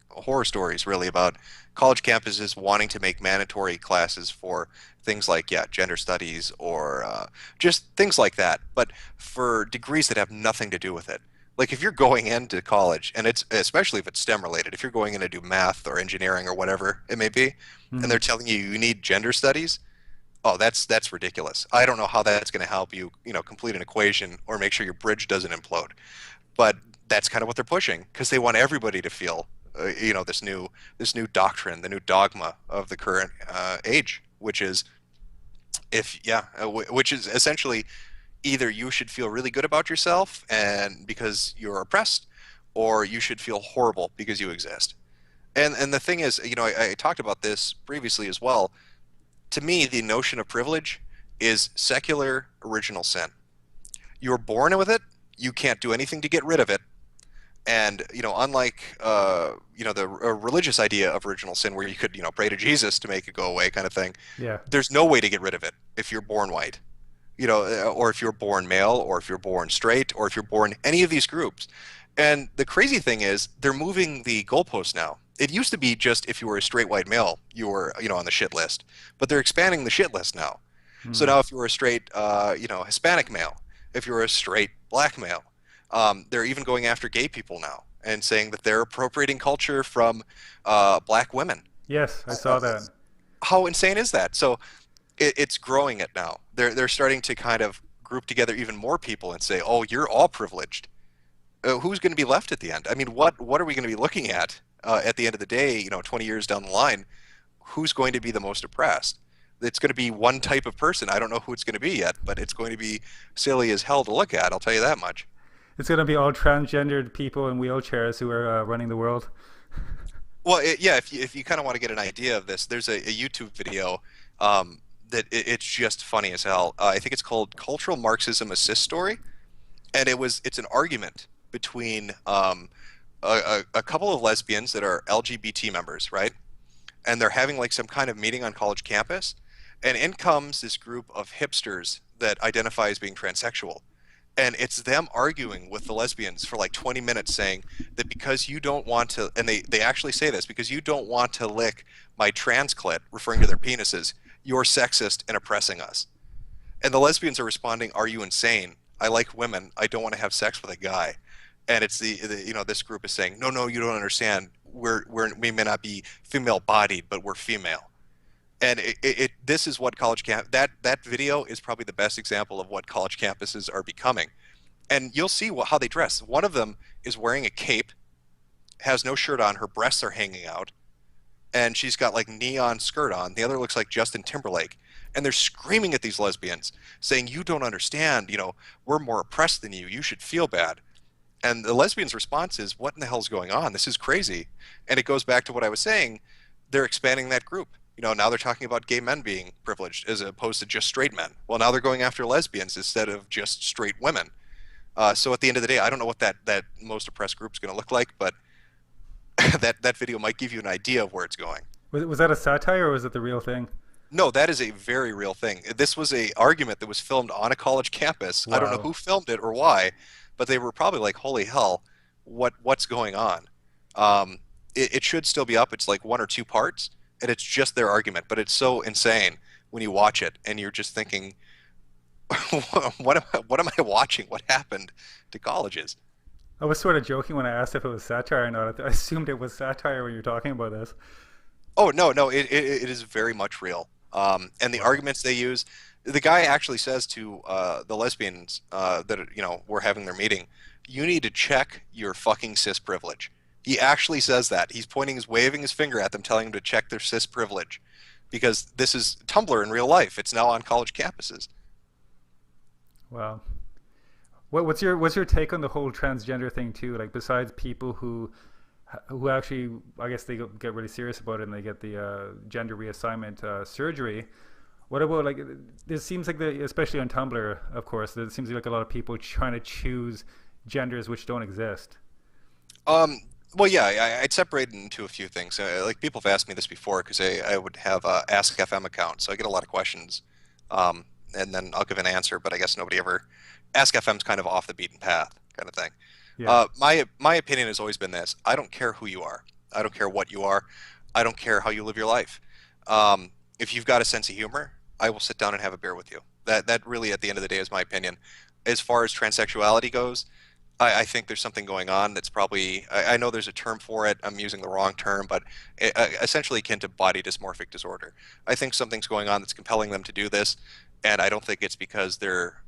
Speaker 3: horror stories, really, about college campuses wanting to make mandatory classes for things like, gender studies, or just things like that, but for degrees that have nothing to do with it. Like, if you're going into college, and it's especially if it's STEM related, if you're going in to do math or engineering or whatever it may be, and they're telling you you need gender studies, oh, that's ridiculous. I don't know how that's going to help you, complete an equation or make sure your bridge doesn't implode. But that's kind of what they're pushing, because they want everybody to feel, this new doctrine, the new dogma of the current age, which is, which is essentially either you should feel really good about yourself and because you're oppressed, or you should feel horrible because you exist. And the thing is, I talked about this previously as well. To me, the notion of privilege is secular original sin. You're born with it. You can't do anything to get rid of it. And, unlike, the religious idea of original sin, where you could, pray to Jesus to make it go away kind of thing, there's no way to get rid of it if you're born white, or if you're born male, or if you're born straight, or if you're born any of these groups. And the crazy thing is, they're moving the goalposts now. It used to be just if you were a straight white male, you were, on the shit list. But they're expanding the shit list now. So now if you were a straight, Hispanic male, if you're a straight black male, they're even going after gay people now and saying that they're appropriating culture from black women.
Speaker 4: Yes, I saw that.
Speaker 3: How insane is that? So it's growing it now. They're starting to kind of group together even more people and say, oh, you're all privileged. Who's going to be left at the end? I mean, what are we going to be looking at the end of the day, 20 years down the line? Who's going to be the most oppressed? It's going to be one type of person. I don't know who it's going to be yet, but it's going to be silly as hell to look at, I'll tell you that much.
Speaker 4: It's going to be all transgendered people in wheelchairs who are running the world.
Speaker 3: Well, if you kind of want to get an idea of this, there's a YouTube video that it's just funny as hell. I think it's called Cultural Marxism Assist Story, and it's an argument between a couple of lesbians that are LGBT members, right? And they're having like some kind of meeting on college campus, and in comes this group of hipsters that identify as being transsexual. And it's them arguing with the lesbians for like 20 minutes, saying that because you don't want to, and they actually say this, because you don't want to lick my trans clit, referring to their penises, you're sexist and oppressing us. And the lesbians are responding, are you insane? I like women. I don't want to have sex with a guy. And it's this group is saying, no, you don't understand. We may not be female bodied, but we're female. And this is what college that video is probably the best example of what college campuses are becoming. And you'll see how they dress. One of them is wearing a cape, has no shirt on, her breasts are hanging out, and she's got like neon skirt on. The other looks like Justin Timberlake. And they're screaming at these lesbians, saying, you don't understand, we're more oppressed than you. You should feel bad. And the lesbians' response is, what in the hell's going on? This is crazy. And it goes back to what I was saying. They're expanding that group. Now they're talking about gay men being privileged as opposed to just straight men. Well, now they're going after lesbians instead of just straight women. So at the end of the day, I don't know what that most oppressed group is going to look like, but that video might give you an idea of where it's going.
Speaker 4: Was that a satire, or was it the real thing?
Speaker 3: No, that is a very real thing. This was a argument that was filmed on a college campus. I don't know
Speaker 4: Wow.
Speaker 3: who filmed it or why, but they were probably like, "Holy hell, what's going on?" Um, it should still be up. It's like one or two parts, and it's just their argument. But it's so insane when you watch it, and you're just thinking, what am I watching? What happened to colleges?"
Speaker 4: I was sort of joking when I asked if it was satire or not. I assumed it was satire when you're talking about this.
Speaker 3: Oh no, no, it is very much real. And the
Speaker 4: Wow.
Speaker 3: arguments they use, the guy actually says to the lesbians that were having their meeting, "You need to check your fucking cis privilege." He actually says that. He's waving his finger at them, telling them to check their cis privilege, because this is Tumblr in real life. It's now on college campuses.
Speaker 4: Wow. What's your take on the whole transgender thing too? Like besides people who actually, I guess they get really serious about it and they get the gender reassignment surgery. What about like it seems like especially on Tumblr, of course, there seems like a lot of people trying to choose genders which don't exist.
Speaker 3: Um, well, yeah, I'd separate it into a few things. Like people have asked me this before because I would have a Ask FM account, so I get a lot of questions, and then I'll give an answer. But I guess nobody ever Ask FM's kind of off the beaten path kind of thing.
Speaker 4: Yeah.
Speaker 3: My opinion has always been this: I don't care who you are, I don't care what you are, I don't care how you live your life. If you've got a sense of humor, I will sit down and have a beer with you. That really, at the end of the day, is my opinion. As far as transsexuality goes, I think there's something going on that's probably, I know there's a term for it, I'm using the wrong term, but essentially akin to body dysmorphic disorder. I think something's going on that's compelling them to do this, and I don't think it's because they're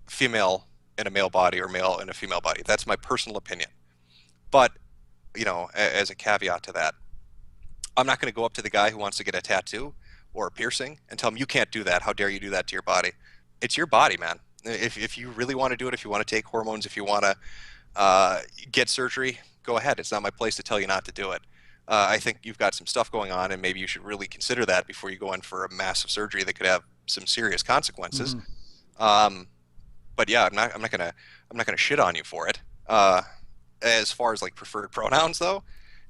Speaker 3: female in a male body or male in a female body. That's my personal opinion. But, as a caveat to that, I'm not going to go up to the guy who wants to get a tattoo or a piercing and tell him, "You can't do that. How dare you do that to your body?" It's your body, man. If you really want to do it, if you want to take hormones, if you want to get surgery, go ahead. It's not my place to tell you not to do it. I think you've got some stuff going on, and maybe you should really consider that before you go in for a massive surgery that could have some serious consequences.
Speaker 4: Hmm.
Speaker 3: Um, but yeah, I'm not gonna shit on you for it. As far as like preferred pronouns, though,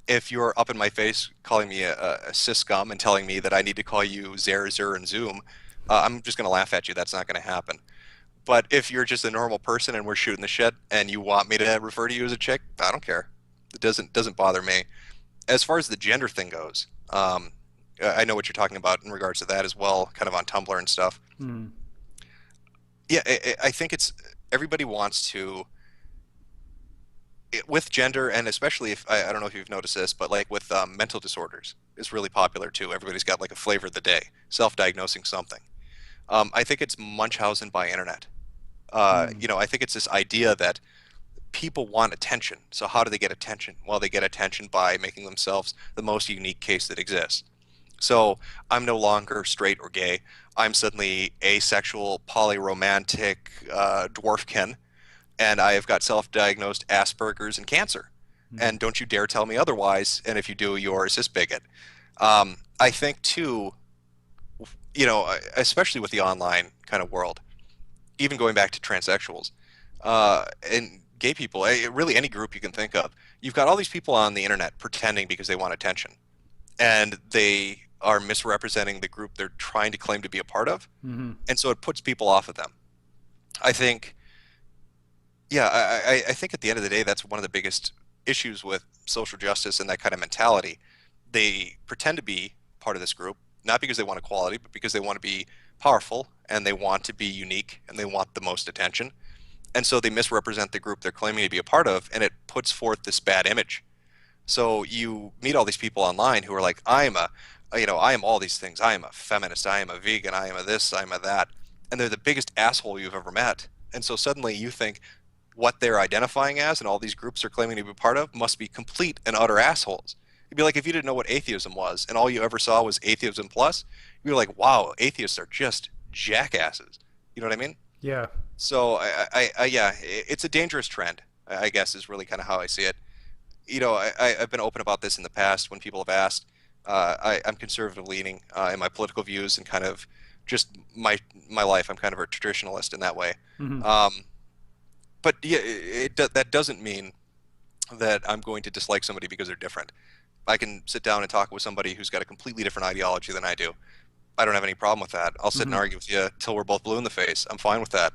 Speaker 3: if you're up in my face calling me a cis scum and telling me that I need to call you Zer, Zer, and Zoom, I'm just gonna laugh at you. That's not gonna happen. But if you're just a normal person and we're shooting the shit and you want me to refer to you as a chick, I don't care. It doesn't bother me. As far as the gender thing goes, I know what you're talking about in regards to that as well, kind of on Tumblr and stuff.
Speaker 4: Hmm.
Speaker 3: Yeah, I think it's everybody wants to with gender, and especially if I don't know if you've noticed this, but like with mental disorders is really popular too. Everybody's got like a flavor of the day, self-diagnosing something. I think it's Munchausen by internet.
Speaker 4: Hmm.
Speaker 3: I think it's this idea that people want attention. So how do they get attention? Well, they get attention by making themselves the most unique case that exists. So I'm no longer straight or gay. I'm suddenly asexual, polyromantic, dwarfkin, and I have got self-diagnosed Asperger's and cancer.
Speaker 4: Hmm.
Speaker 3: And don't you dare tell me otherwise. And if you do, you're a cis bigot. I think too, especially with the online kind of world, even going back to transsexuals and gay people, really any group you can think of, you've got all these people on the internet pretending because they want attention, and they are misrepresenting the group they're trying to claim to be a part of,
Speaker 4: Hmm.
Speaker 3: and so it puts people off of them. I think, yeah, I think at the end of the day, that's one of the biggest issues with social justice and that kind of mentality. They pretend to be part of this group, not because they want equality, but because they want to be powerful and they want to be unique and they want the most attention. And so they misrepresent the group they're claiming to be a part of, and it puts forth this bad image. So you meet all these people online who are like, I am all these things. I am a feminist. I am a vegan. I am a this. I am a that. And they're the biggest asshole you've ever met. And so suddenly you think what they're identifying as and all these groups are claiming to be part of must be complete and utter assholes. It'd be like if you didn't know what atheism was and all you ever saw was atheism plus, you'd be like, wow, atheists are just jackasses. You know what I mean?
Speaker 4: Yeah.
Speaker 3: So yeah, it's a dangerous trend, I guess is really kind of how I see it. I've been open about this in the past when people have asked. I'm conservative leaning in my political views and kind of just my life. I'm kind of a traditionalist in that way.
Speaker 4: Hmm.
Speaker 3: Um, but yeah, that doesn't mean that I'm going to dislike somebody because they're different. I can sit down and talk with somebody who's got a completely different ideology than I do. I don't have any problem with that. I'll sit and argue with you till we're both blue in the face. I'm fine with that,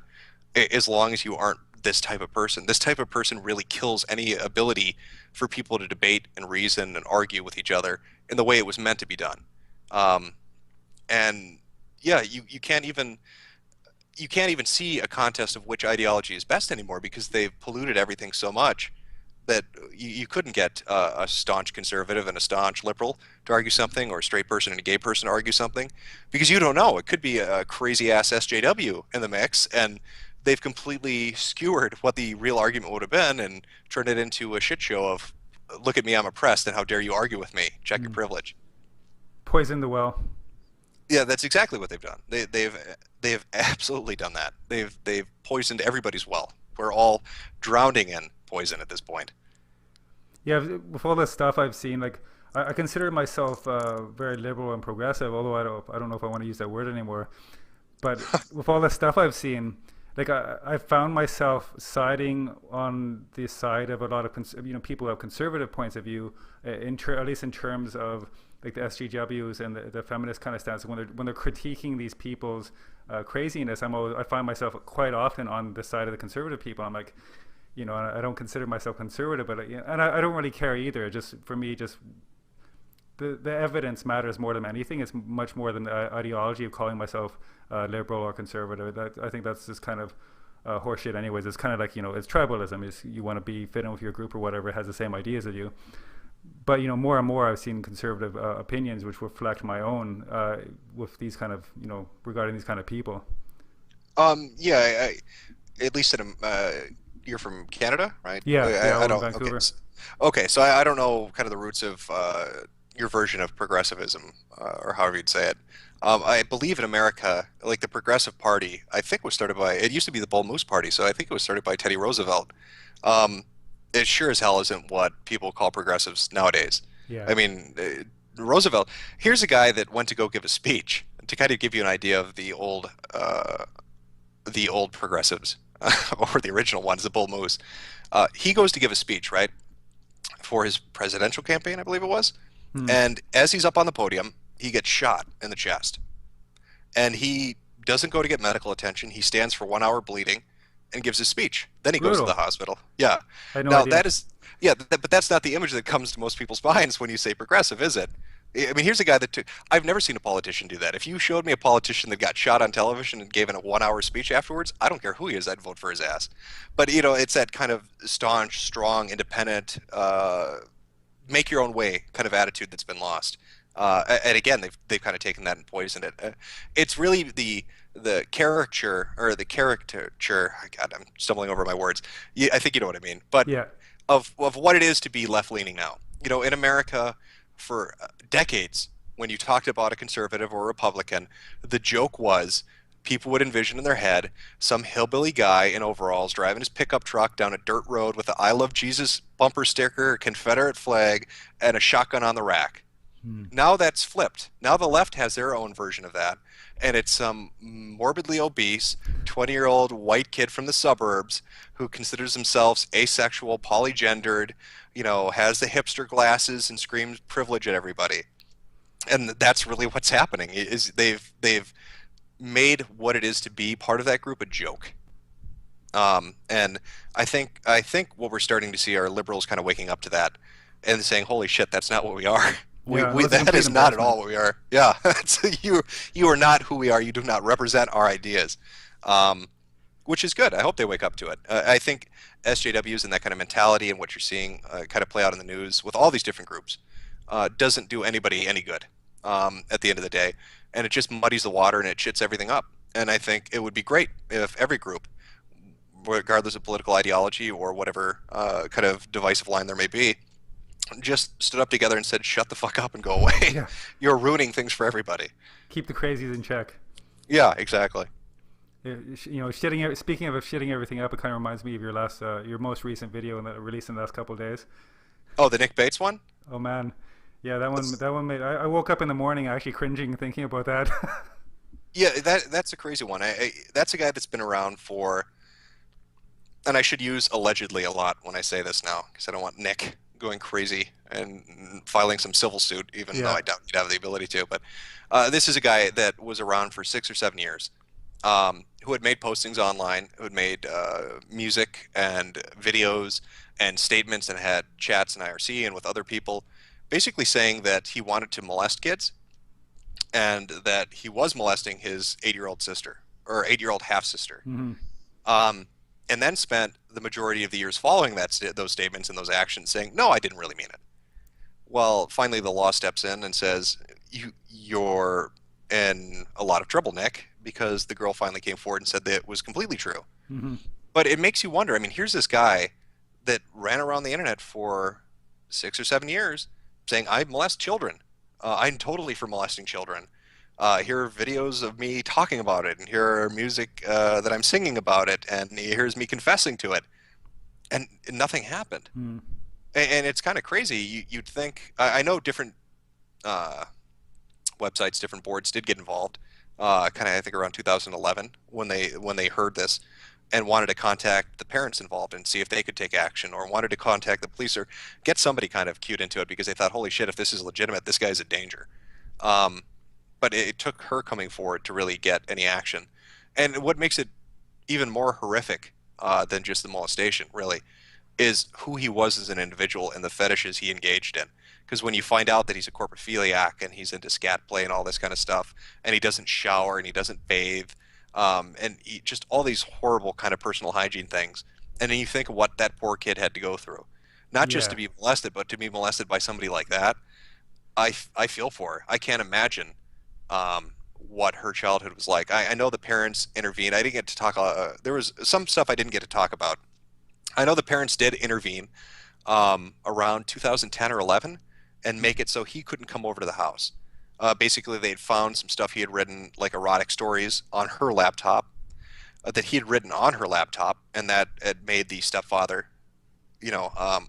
Speaker 3: as long as you aren't this type of person. This type of person really kills any ability for people to debate and reason and argue with each other in the way it was meant to be done. And yeah, you can't even see a contest of which ideology is best anymore, because they've polluted everything so much that you couldn't get a staunch conservative and a staunch liberal to argue something, or a straight person and a gay person to argue something, because you don't know. It could be a crazy ass SJW in the mix, and they've completely skewered what the real argument would have been and turned it into a shit show of, look at me, I'm oppressed, and how dare you argue with me? Check your privilege.
Speaker 4: Poison the well.
Speaker 3: Yeah, that's exactly what they've done. They've absolutely done that. They've poisoned everybody's well. We're all drowning in poison at this point.
Speaker 4: Yeah, with all this stuff I've seen, like I consider myself very liberal and progressive, although I don't know if I want to use that word anymore. But with all the stuff I've seen, like I found myself siding on the side of a lot of people who have conservative points of view, at least in terms of like the SJWs and the feminist kind of stance. When they're critiquing these people's craziness, I find myself quite often on the side of the conservative people. I'm like, I don't consider myself conservative, but and I don't really care either. Just for me, just the evidence matters more than anything. It's much more than the ideology of calling myself liberal or conservative. I think that's just kind of horseshit anyways. It's kind of like, it's tribalism. Is you want to fit in with your group or whatever, has the same ideas as you. But more and more I've seen conservative opinions which reflect my own with these kind of, regarding these kind of people.
Speaker 3: Yeah, at least you're from Canada, right?
Speaker 4: Yeah,
Speaker 3: I don't.
Speaker 4: Vancouver.
Speaker 3: Okay, so I don't know kind of the roots of your version of progressivism, or however you'd say it. I believe in America, like the Progressive Party, I think was started by, it used to be the Bull Moose Party, so I think it was started by Teddy Roosevelt. It sure as hell isn't what people call progressives nowadays.
Speaker 4: Yeah.
Speaker 3: I mean, Roosevelt, here's a guy that went to go give a speech, to kind of give you an idea of the old progressives, or the original ones, the Bull Moose. He goes to give a speech, right, for his presidential campaign, I believe it was. And as he's up on the podium, he gets shot in the chest. And he doesn't go to get medical attention. He stands for 1 hour bleeding and gives his speech. Then he goes to the hospital. Yeah.
Speaker 4: I had no
Speaker 3: now
Speaker 4: idea.
Speaker 3: that is, yeah, but that's not the image that comes to most people's minds when you say progressive, is it? I mean, here's a guy that I've never seen a politician do that. If you showed me a politician that got shot on television and gave a 1 hour speech afterwards, I don't care who he is, I'd vote for his ass. But it's that kind of staunch, strong, independent, make your own way kind of attitude that's been lost. And again, they've kind of taken that and poisoned it. It's really the caricature, or the caricature. God, I'm stumbling over my words. I think you know what I mean. But
Speaker 4: yeah,
Speaker 3: of what it is to be left leaning now. In America, for decades, when you talked about a conservative or a Republican, the joke was people would envision in their head some hillbilly guy in overalls driving his pickup truck down a dirt road with a "I love Jesus" bumper sticker, a Confederate flag, and a shotgun on the rack. Now that's flipped. Now the left has their own version of that, and it's some morbidly obese 20-year-old white kid from the suburbs who considers themselves asexual, polygendered, has the hipster glasses and screams privilege at everybody. And that's really what's happening. Is they've made what it is to be part of that group a joke. And I think what we're starting to see are liberals kind of waking up to that and saying, "Holy shit, that's not what we are." That is not at all what we are. Yeah, you are not who we are. You do not represent our ideas, which is good. I hope they wake up to it. I think SJWs and that kind of mentality and what you're seeing kind of play out in the news with all these different groups doesn't do anybody any good at the end of the day, and it just muddies the water and it shits everything up. And I think it would be great if every group, regardless of political ideology or whatever kind of divisive line there may be, just stood up together and said, "Shut the fuck up and go away."
Speaker 4: Yeah.
Speaker 3: You're ruining things for everybody.
Speaker 4: Keep the crazies in check.
Speaker 3: Yeah, exactly.
Speaker 4: Speaking of shitting everything up, it kind of reminds me of your most recent video that released in the last couple of days.
Speaker 3: Oh, the Nick Bates one?
Speaker 4: Oh man, yeah, that one made. I woke up in the morning actually cringing thinking about that.
Speaker 3: Yeah, that's a crazy one. That's a guy that's been around for, and I should use allegedly a lot when I say this now because I don't want Nick going crazy and filing some civil suit, even though
Speaker 4: Yeah.
Speaker 3: I doubt he'd have the ability to. But this is a guy that was around for 6 or 7 years, who had made postings online, who had made music and videos and statements and had chats in IRC and with other people, basically saying that he wanted to molest kids and that he was molesting his 8-year-old sister or 8-year-old half sister.
Speaker 4: Hmm.
Speaker 3: And then spent the majority of the years following those statements and those actions saying, no, I didn't really mean it. Well, finally the law steps in and says, you're in a lot of trouble, Nick, because the girl finally came forward and said that it was completely true.
Speaker 4: Hmm.
Speaker 3: But it makes you wonder. I mean, here's this guy that ran around the internet for 6 or 7 years saying, I molest children. I'm totally for molesting children. Here are videos of me talking about it, and here are music that I'm singing about it, and here's me confessing to it. And nothing happened.
Speaker 4: Mm.
Speaker 3: And it's kind of crazy. You'd think, I know different websites, different boards did get involved, kind of I think around 2011 when they heard this and wanted to contact the parents involved and see if they could take action, or wanted to contact the police or get somebody kind of cued into it because they thought, holy shit, if this is legitimate, this guy's a danger. But it took her coming forward to really get any action. And what makes it even more horrific than just the molestation, really, is who he was as an individual and the fetishes he engaged in. Because when you find out that he's a corpophiliac and he's into scat play and all this kind of stuff, and he doesn't shower and he doesn't bathe, and just all these horrible kind of personal hygiene things, and then you think of what that poor kid had to go through, not just to
Speaker 4: Yeah.
Speaker 3: be molested, but to be molested by somebody like that. I feel for her. I can't imagine what her childhood was like. I know the parents intervened. I didn't get to talk. There was some stuff I didn't get to talk about. I know the parents did intervene around 2010 or 11 and make it so he couldn't come over to the house. Basically, they'd found some stuff he had written, like erotic stories, on her laptop that he had written on her laptop, and that had made the stepfather,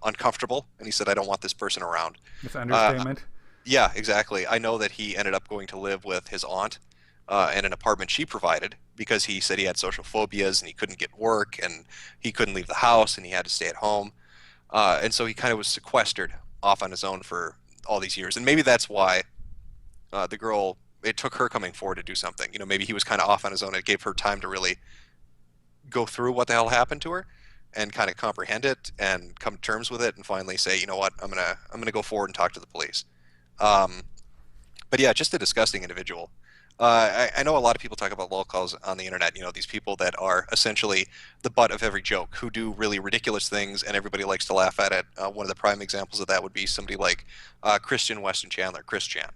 Speaker 3: uncomfortable. And he said, "I don't want this person around."
Speaker 4: It's
Speaker 3: Uh,
Speaker 4: understatement.
Speaker 3: yeah, exactly. I know that he ended up going to live with his aunt in an apartment she provided because he said he had social phobias and he couldn't get work and he couldn't leave the house and he had to stay at home. And so he kind of was sequestered off on his own for all these years. And maybe that's why the girl, it took her coming forward to do something. Maybe he was kind of off on his own. It gave her time to really go through what the hell happened to her and kind of comprehend it and come to terms with it and finally say, you know what, I'm gonna go forward and talk to the police. Um, but yeah, just a disgusting individual. I know a lot of people talk about lolcows on the internet. These people that are essentially the butt of every joke, who do really ridiculous things, and everybody likes to laugh at it. One of the prime examples of that would be somebody like Christian Weston Chandler, Chris Chan.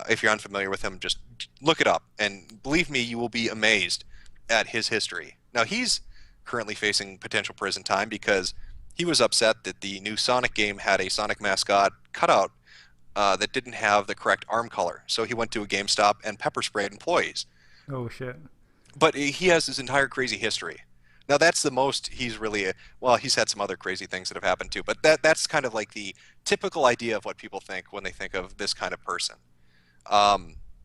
Speaker 3: If you're unfamiliar with him, just look it up, and believe me, you will be amazed at his history. Now, he's currently facing potential prison time because he was upset that the new Sonic game had a Sonic mascot cutout that didn't have the correct arm color. So he went to a GameStop and pepper sprayed employees.
Speaker 4: Oh shit.
Speaker 3: But he has his entire crazy history. Now that's the most he's really, well, he's had some other crazy things that have happened too, but that's kind of like the typical idea of what people think when they think of this kind of person.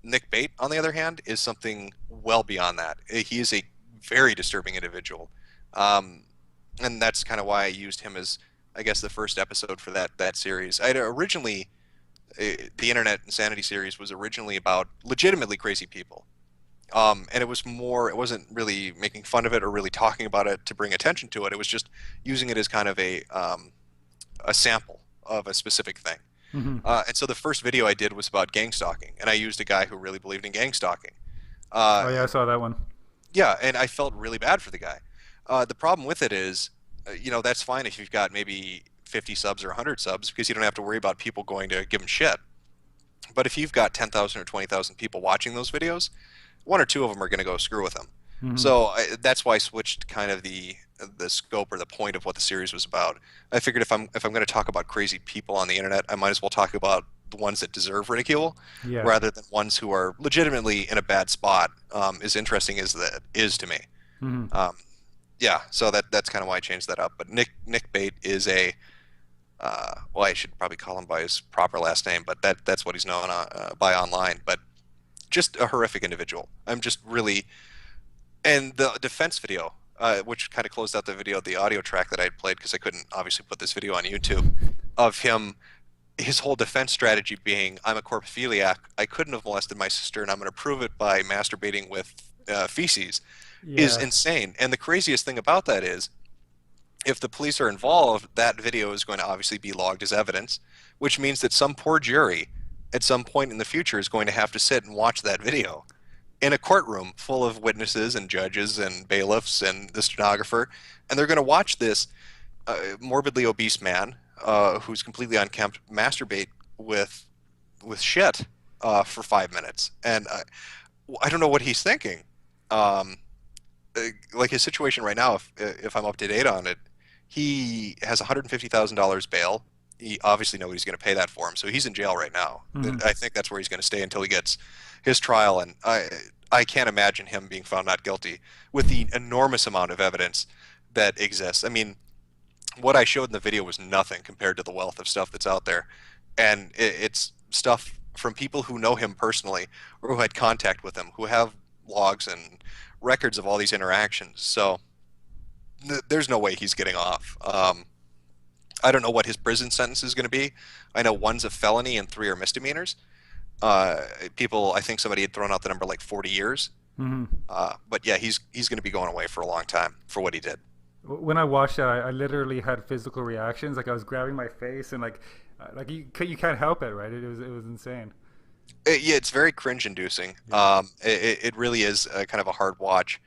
Speaker 3: Nick Bate, on the other hand, is something well beyond that. He is a very disturbing individual. And that's kind of why I used him as, I guess, the first episode for that series. I had originally the Internet Insanity series was originally about legitimately crazy people. And it wasn't really making fun of it or really talking about it to bring attention to it. It was just using it as kind of a sample of a specific thing.
Speaker 4: Hmm.
Speaker 3: And so the first video I did was about gang stalking, and I used a guy who really believed in gang stalking.
Speaker 4: Oh yeah, I saw that one.
Speaker 3: Yeah, and I felt really bad for the guy. The problem with it is, that's fine if you've got maybe 50 subs or 100 subs because you don't have to worry about people going to give him shit. But if you've got 10,000 or 20,000 people watching those videos, one or two of them are going to go screw with him.
Speaker 4: Hmm.
Speaker 3: So that's why I switched kind of the scope or the point of what the series was about. I figured if I'm going to talk about crazy people on the internet, I might as well talk about the ones that deserve ridicule,
Speaker 4: Yeah.
Speaker 3: rather than ones who are legitimately in a bad spot. As interesting as that is to me.
Speaker 4: Hmm.
Speaker 3: Yeah, so that's kind of why I changed that up. But Nick Bate is well, I should probably call him by his proper last name, but that's what he's known by online. But just a horrific individual. I'm just really, and the defense video, which kind of closed out the audio track that I had played because I couldn't obviously put this video on YouTube. of him, his whole defense strategy being, I'm a corpophiliac, I couldn't have molested my sister, and I'm going to prove it by masturbating with feces, is
Speaker 4: Yeah.
Speaker 3: insane. And the craziest thing about that is, if the police are involved, that video is going to obviously be logged as evidence, which means that some poor jury at some point in the future is going to have to sit and watch that video in a courtroom full of witnesses and judges and bailiffs and the stenographer, and they're going to watch this morbidly obese man who's completely unkempt masturbate with shit for 5 minutes, and I don't know what he's thinking. Um, like his situation right now, if I'm up to date on it, he has $150,000 bail. He obviously nobody's going to pay that for him, so he's in jail right now.
Speaker 4: Hmm.
Speaker 3: I think that's where he's going to stay until he gets his trial, and I can't imagine him being found not guilty with the enormous amount of evidence that exists. I mean, what I showed in the video was nothing compared to the wealth of stuff that's out there, and it's stuff from people who know him personally or who had contact with him, who have logs and records of all these interactions. So there's no way he's getting off. I don't know what his prison sentence is going to be. I know one's a felony and three are misdemeanors. People, I think somebody had thrown out the number like 40 years.
Speaker 4: Hmm.
Speaker 3: But yeah, he's going to be going away for a long time for what he did.
Speaker 4: When I watched that, I literally had physical reactions. Like I was grabbing my face, and like you can't help it, right? It was insane.
Speaker 3: Yeah, it's very cringe-inducing.
Speaker 4: Yeah.
Speaker 3: It really is kind of a hard watch,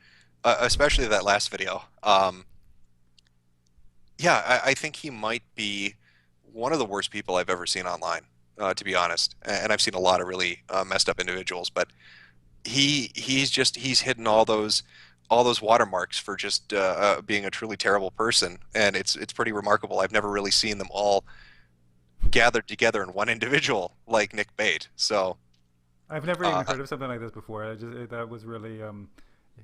Speaker 3: especially that last video. Yeah, I think he might be one of the worst people I've ever seen online, to be honest. And I've seen a lot of really messed up individuals, but he's hidden all those watermarks for just being a truly terrible person, and it's pretty remarkable. I've never really seen them all gathered together in one individual like Nick Bate. So
Speaker 4: I've never even
Speaker 3: uh,
Speaker 4: heard of something like this before. That was really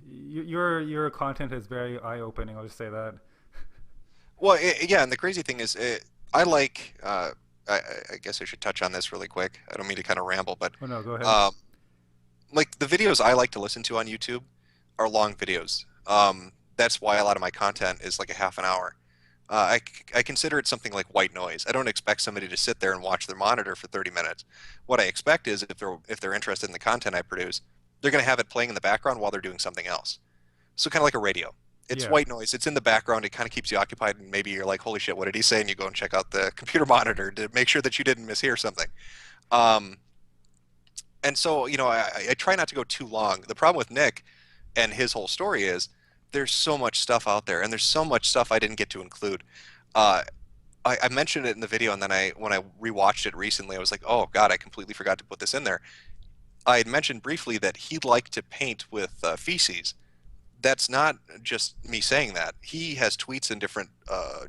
Speaker 4: your content is very eye opening. I'll just say that.
Speaker 3: well, yeah, and the crazy thing is, I like. I guess I should touch on this really quick. I don't mean to kind of ramble, but
Speaker 4: Oh no, go ahead.
Speaker 3: um, like the videos I like to listen to on YouTube are long videos. That's why a lot of my content is like a half an hour. I consider it something like white noise. I don't expect somebody to sit there and watch their monitor for 30 minutes. What I expect is if they're interested in the content I produce, they're going to have it playing in the background while they're doing something else. So kind of like a radio. It's
Speaker 4: Yeah.
Speaker 3: white noise. It's in the background. It kind of keeps you occupied, and maybe you're like, "Holy shit, what did he say?" And you go and check out the computer monitor to make sure that you didn't mishear something. Um, and so, I try not to go too long. The problem with Nick and his whole story is there's so much stuff out there, and there's so much stuff I didn't get to include. Uh, I mentioned it in the video, and then when I rewatched it recently, I was like, oh God, I completely forgot to put this in there. I had mentioned briefly that he liked to paint with feces. That's not just me saying that. He has tweets in different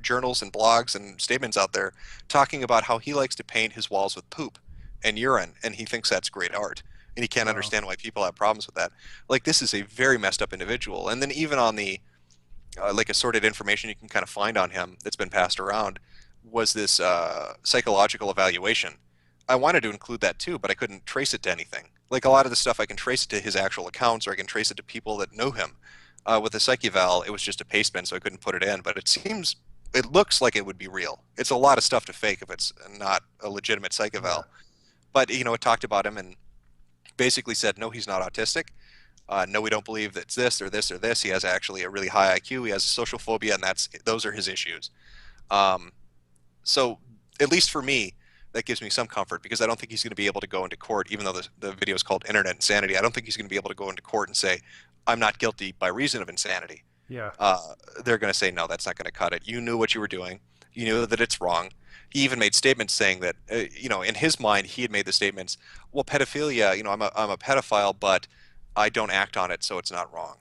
Speaker 3: journals and blogs and statements out there talking about how he likes to paint his walls with poop and urine, and he thinks that's great art. And he can't
Speaker 4: Wow.
Speaker 3: understand why people have problems with that. Like, this is a very messed up individual. And then even on the like assorted information you can kind of find on him that's been passed around was this psychological evaluation. I wanted to include that too, but I couldn't trace it to anything. Like a lot of the stuff, I can trace it to his actual accounts, or I can trace it to people that know him. With the psych eval, it was just a pastebin, so I couldn't put it in. But it looks like it would be real. It's a lot of stuff to fake if it's not a legitimate psych
Speaker 4: Yeah.
Speaker 3: eval. But it talked about him and basically said, no, he's not autistic. No, we don't believe that it's this or this or this. He has actually a really high IQ. He has social phobia, and those are his issues. Um, so at least for me, that gives me some comfort because I don't think he's going to be able to go into court, even though the video is called Internet Insanity. I don't think he's going to be able to go into court and say, I'm not guilty by reason of insanity.
Speaker 4: Yeah.
Speaker 3: They're going to say, no, that's not going to cut it. You knew what you were doing. You knew that it's wrong. He even made statements saying that, in his mind, he had made the statements, well, pedophilia, I'm a pedophile, but I don't act on it, so it's not wrong.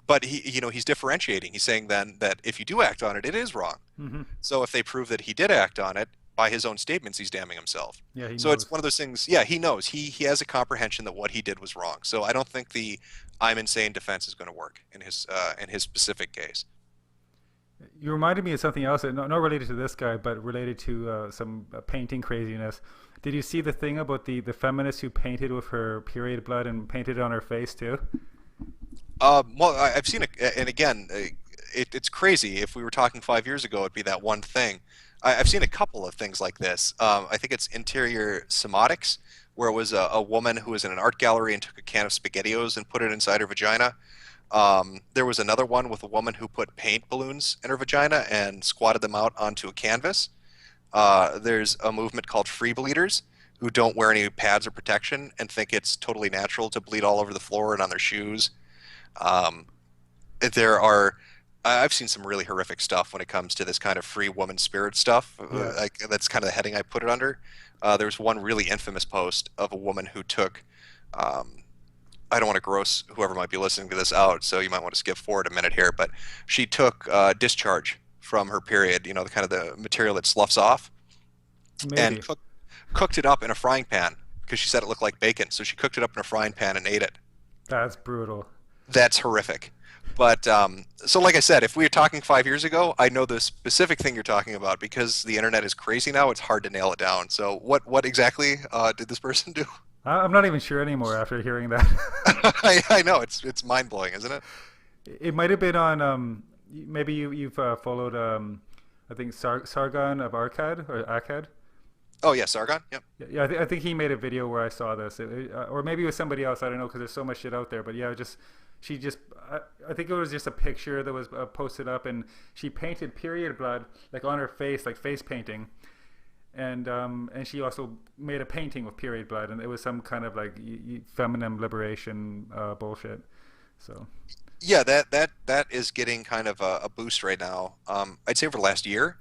Speaker 3: But he's differentiating. He's saying then that if you do act on it, it is wrong.
Speaker 4: Hmm.
Speaker 3: So if they prove that he did act on it, by his own statements, he's damning himself.
Speaker 4: Yeah, he
Speaker 3: So it's
Speaker 4: knows.
Speaker 3: one of those things. Yeah, he knows. He has a comprehension that what he did was wrong. So I don't think the "I'm insane" defense is going to work in his specific case.
Speaker 4: You reminded me of something else, not related to this guy, but related to some painting craziness. Did you see the thing about the feminist who painted with her period blood and painted it on her face too?
Speaker 3: Well, I've seen it, and again, it's crazy. If we were talking 5 years ago, it'd be that one thing. I've seen a couple of things like this. I think it's Interior Semotics, where it was a woman who was in an art gallery and took a can of SpaghettiOs and put it inside her vagina. There was another one with a woman who put paint balloons in her vagina and squatted them out onto a canvas. There's a movement called free bleeders who don't wear any pads or protection and think it's totally natural to bleed all over the floor and on their shoes. Um, there are I've seen some really horrific stuff when it comes to this kind of free woman spirit stuff.
Speaker 4: Yeah.
Speaker 3: That's kind of the heading I put it under. There's one really infamous post of a woman who took. Um, I don't want to gross whoever might be listening to this out, so you might want to skip forward a minute here. But she took discharge from her period, the kind of the material that sloughs off, and
Speaker 4: Maybe.
Speaker 3: cooked it up in a frying pan because she said it looked like bacon. So she cooked it up in a frying pan and ate it.
Speaker 4: That's brutal.
Speaker 3: That's horrific. But so, like I said, if we were talking 5 years ago, I know the specific thing you're talking about because the internet is crazy now. It's hard to nail it down. So, what exactly did this person do?
Speaker 4: I'm not even sure anymore after hearing that.
Speaker 3: I know it's mind blowing, isn't it?
Speaker 4: It might have been on maybe you've followed I think Sargon of Akkad or Akkad.
Speaker 3: Oh yeah, Sargon. Yep.
Speaker 4: Yeah, I think he made a video where I saw this, or maybe it was somebody else. I don't know because there's so much shit out there. But yeah, just she just I think it was just a picture that was posted up, and she painted period blood like on her face, like face painting, and she also made a painting with period blood, and it was some kind of like feminine liberation bullshit. So
Speaker 3: Yeah, that is getting kind of a boost right now. I'd say over the last year,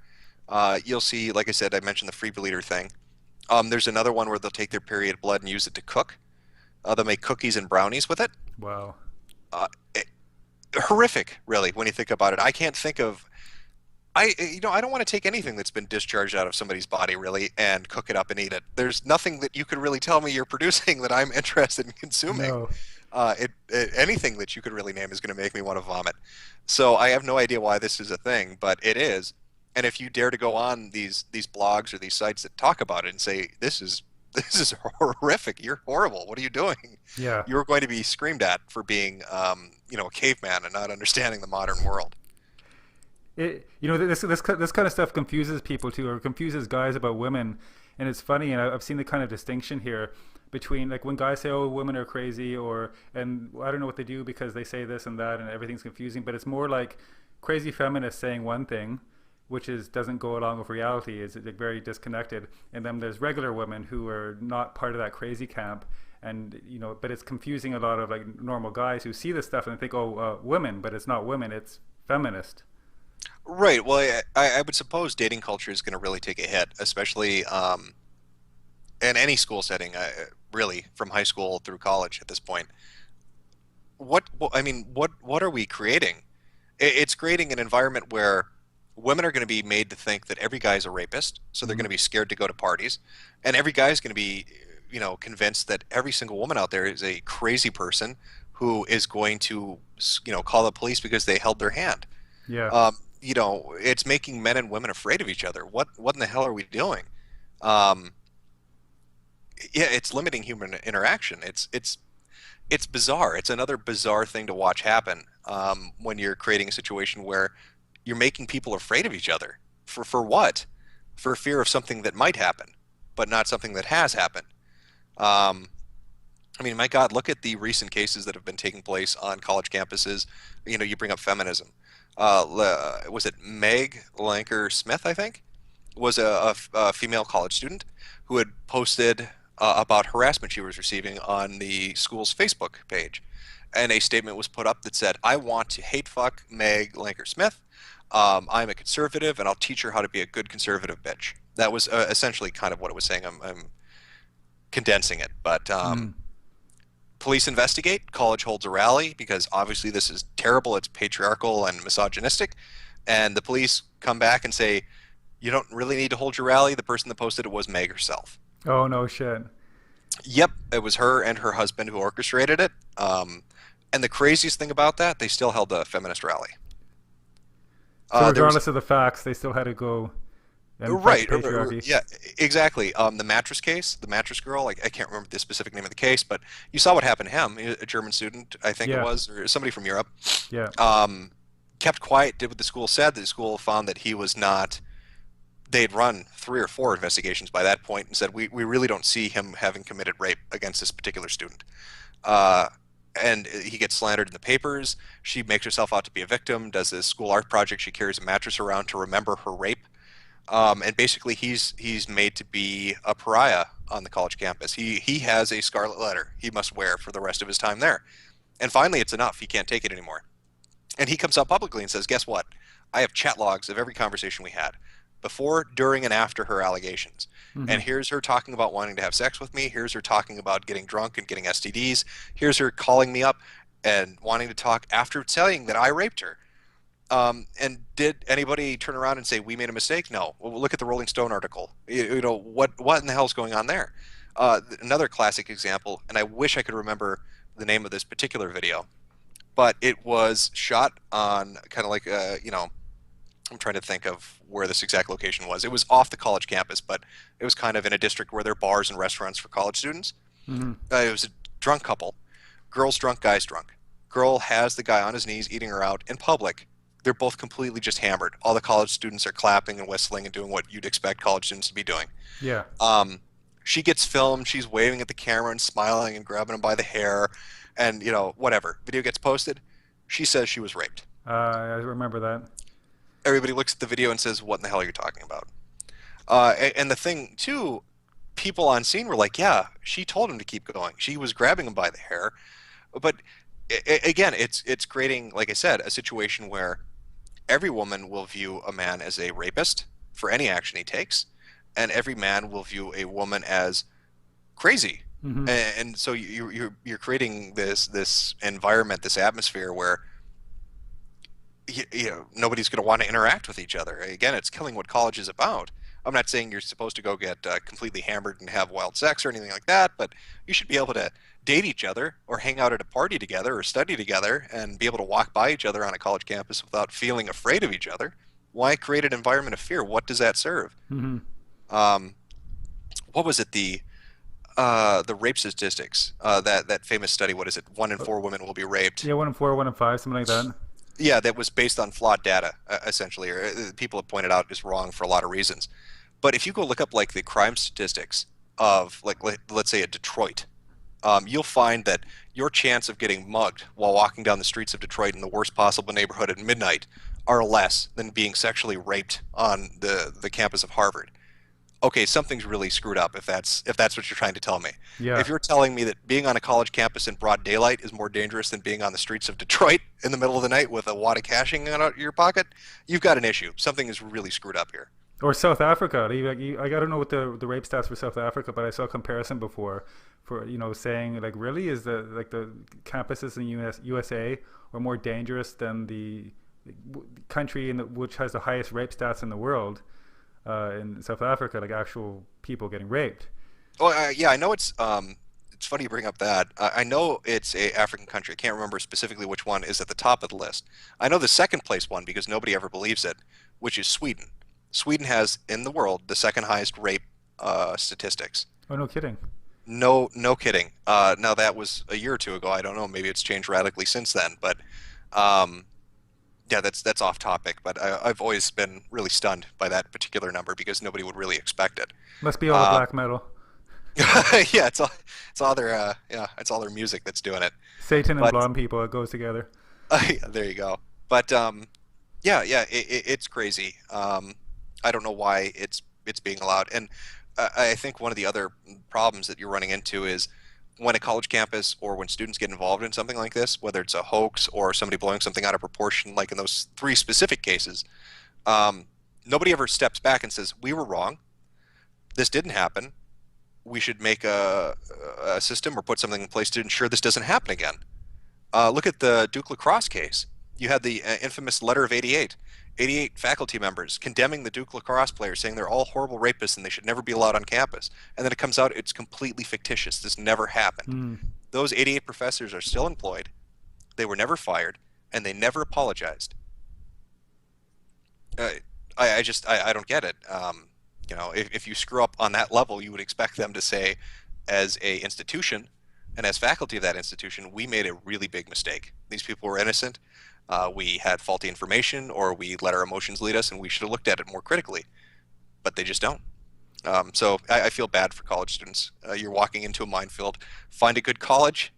Speaker 3: you'll see, like I said, I mentioned the free bleeder thing. There's another one where they'll take their period blood and use it to cook. They'll make cookies and brownies with it.
Speaker 4: wow,
Speaker 3: Uh, it horrific, really, when you think about it. I can't think of. I don't want to take anything that's been discharged out of somebody's body, really, and cook it up and eat it. There's nothing that you could really tell me you're producing that I'm interested in consuming.
Speaker 4: no,
Speaker 3: Anything that you could really name is going to make me want to vomit. So I have no idea why this is a thing, but it is. And if you dare to go on these blogs or these sites that talk about it and say this is horrific, you're horrible, what are you doing?
Speaker 4: yeah.
Speaker 3: You're going to be screamed at for being a caveman and not understanding the modern world.
Speaker 4: This kind of stuff confuses people too, or confuses guys about women, and it's funny. And I've seen the kind of distinction here between like when guys say, "Oh, women are crazy," and I don't know what they do because they say this and that, and everything's confusing. But it's more like crazy feminists saying one thing, which doesn't go along with reality, is like very disconnected. And then there's regular women who are not part of that crazy camp, and but it's confusing a lot of like normal guys who see this stuff and think, "Oh, women," but it's not women, it's feminist.
Speaker 3: Right. Well, I would suppose dating culture is going to really take a hit, especially in any school setting, really, from high school through college at this point. What are we creating? It's creating an environment where women are going to be made to think that every guy is a rapist, so they're going to be scared to go to parties, and every guy is going to be, convinced that every single woman out there is a crazy person who is going to, call the police because they held their hand.
Speaker 4: Yeah.
Speaker 3: It's making men and women afraid of each other. What in the hell are we doing? Um, yeah, it's limiting human interaction. It's bizarre. It's another bizarre thing to watch happen when you're creating a situation where you're making people afraid of each other. For what? For fear of something that might happen, but not something that has happened. Um, my God, look at the recent cases that have been taking place on college campuses. You bring up feminism. Was it Meg Lanker Smith, I think, was a female college student who had posted about harassment she was receiving on the school's Facebook page. And a statement was put up that said, "I want to hate fuck Meg Lanker Smith. I'm a conservative, and I'll teach her how to be a good conservative bitch." That was essentially kind of what it was saying. I'm condensing it, but police investigate. College holds a rally because obviously this is terrible. It's patriarchal and misogynistic. And the police come back and say, "You don't really need to hold your rally. The person that posted it was Meg herself."
Speaker 4: Oh no shit.
Speaker 3: Yep, it was her and her husband who orchestrated it. And the craziest thing about that, they still held a feminist rally.
Speaker 4: So
Speaker 3: There was
Speaker 4: regardless of the facts, they still had to go and fight
Speaker 3: right,
Speaker 4: patriarchy.
Speaker 3: yeah, exactly. The mattress case, the mattress girl. I can't remember the specific name of the case, but you saw what happened to him. A German student, I think it
Speaker 4: Yeah.
Speaker 3: was, or somebody from Europe.
Speaker 4: Yeah.
Speaker 3: Kept quiet, did what the school said. The school found that he was not they'd run 3 or 4 investigations by that point and said, we really don't see him having committed rape against this particular student. Uh, and he gets slandered in the papers. She makes herself out to be a victim, does this school art project. She carries a mattress around to remember her rape. And basically, he's made to be a pariah on the college campus. He has a scarlet letter he must wear for the rest of his time there. And finally, it's enough. He can't take it anymore. And he comes out publicly and says, guess what? I have chat logs of every conversation we had, before, during, and after her allegations.
Speaker 4: Mm-hmm.
Speaker 3: And here's her talking about wanting to have sex with me. Here's her talking about getting drunk and getting STDs. Here's her calling me up and wanting to talk after saying that I raped her. And did anybody turn around and say, we made a mistake? No. Well, look at the Rolling Stone article. You know, what in the hell is going on there? Another classic example, and I wish I could remember the name of this particular video, but it was shot on kind of like, you know, I'm trying to think of where this exact location was. It was off the college campus, but it was kind of in a district where there are bars and restaurants for college students.
Speaker 4: Mm-hmm.
Speaker 3: It was a drunk couple. Girl's drunk, guy's drunk. Girl has the guy on his knees eating her out in public. They're both completely just hammered. All the college students are clapping and whistling and doing what you'd expect college students to be doing.
Speaker 4: Yeah.
Speaker 3: She gets filmed. She's waving at the camera and smiling and grabbing him by the hair and, you know, whatever. Video gets posted. She says she was raped.
Speaker 4: I remember that.
Speaker 3: Everybody looks at the video and says, what in the hell are you talking about? And the thing, too, people on scene were like, yeah, she told him to keep going. She was grabbing him by the hair. But, again, it's creating, like I said, a situation where every woman will view a man as a rapist for any action he takes, and every man will view a woman as crazy.
Speaker 4: Mm-hmm.
Speaker 3: And so you're creating this environment, this atmosphere where you know, nobody's going to want to interact with each other. Again, it's killing what college is about. I'm not saying you're supposed to go get completely hammered and have wild sex or anything like that, but you should be able to date each other or hang out at a party together or study together and be able to walk by each other on a college campus without feeling afraid of each other. Why create an environment of fear? What does that serve?
Speaker 4: Mm-hmm.
Speaker 3: What was it? The rape statistics, that famous study. What is it? 1 in 4 women will be raped.
Speaker 4: Yeah, 1 in 4, 1 in 5, something like that.
Speaker 3: Yeah, that was based on flawed data, essentially, or people have pointed out is wrong for a lot of reasons. But if you go look up like the crime statistics of, like, let's say, a Detroit, you'll find that your chance of getting mugged while walking down the streets of Detroit in the worst possible neighborhood at midnight are less than being sexually raped on the campus of Harvard. Okay, something's really screwed up if that's what you're trying to tell me.
Speaker 4: Yeah.
Speaker 3: If you're telling me that being on a college campus in broad daylight is more dangerous than being on the streets of Detroit in the middle of the night with a wad of cash hanging out of your pocket, you've got an issue. Something is really screwed up here.
Speaker 4: Or South Africa. I don't know what the rape stats for South Africa, but I saw a comparison before for, you know, saying like, really, is the campuses in USA are more dangerous than the country which has the highest rape stats in the world. In South Africa, like actual people getting raped.
Speaker 3: Oh, yeah, I know it's funny you bring up that. I know it's a African country. I can't remember specifically which one is at the top of the list. I know the second place one because nobody ever believes it, which is Sweden. Sweden has, in the world, the second highest rape statistics.
Speaker 4: Oh, no kidding.
Speaker 3: No kidding. Now, that was a year or two ago. I don't know. Maybe it's changed radically since then. But yeah, that's off topic, but I've always been really stunned by that particular number because nobody would really expect it.
Speaker 4: Must be all the black metal.
Speaker 3: Yeah, it's all their music that's doing it.
Speaker 4: Satan and blonde people, it goes together.
Speaker 3: Yeah, there you go. But it's crazy. I don't know why it's being allowed, and I think one of the other problems that you're running into is when a college campus or when students get involved in something like this, whether it's a hoax or somebody blowing something out of proportion, like in those 3 specific cases, nobody ever steps back and says, we were wrong. This didn't happen. We should make a system or put something in place to ensure this doesn't happen again. Look at the Duke lacrosse case. You had the infamous letter of 88. 88 faculty members condemning the Duke lacrosse players, saying they're all horrible rapists and they should never be allowed on campus. And then it comes out it's completely fictitious. This never happened. Those 88 professors are still employed. They were never fired, and they never apologized. I don't get it. You know, if you screw up on that level, you would expect them to say, as a institution and as faculty of that institution, we made a really big mistake. These people were innocent. We had faulty information, or we let our emotions lead us, and we should have looked at it more critically. but they just don't. So I feel bad for college students. You're walking into a minefield. Find a good college.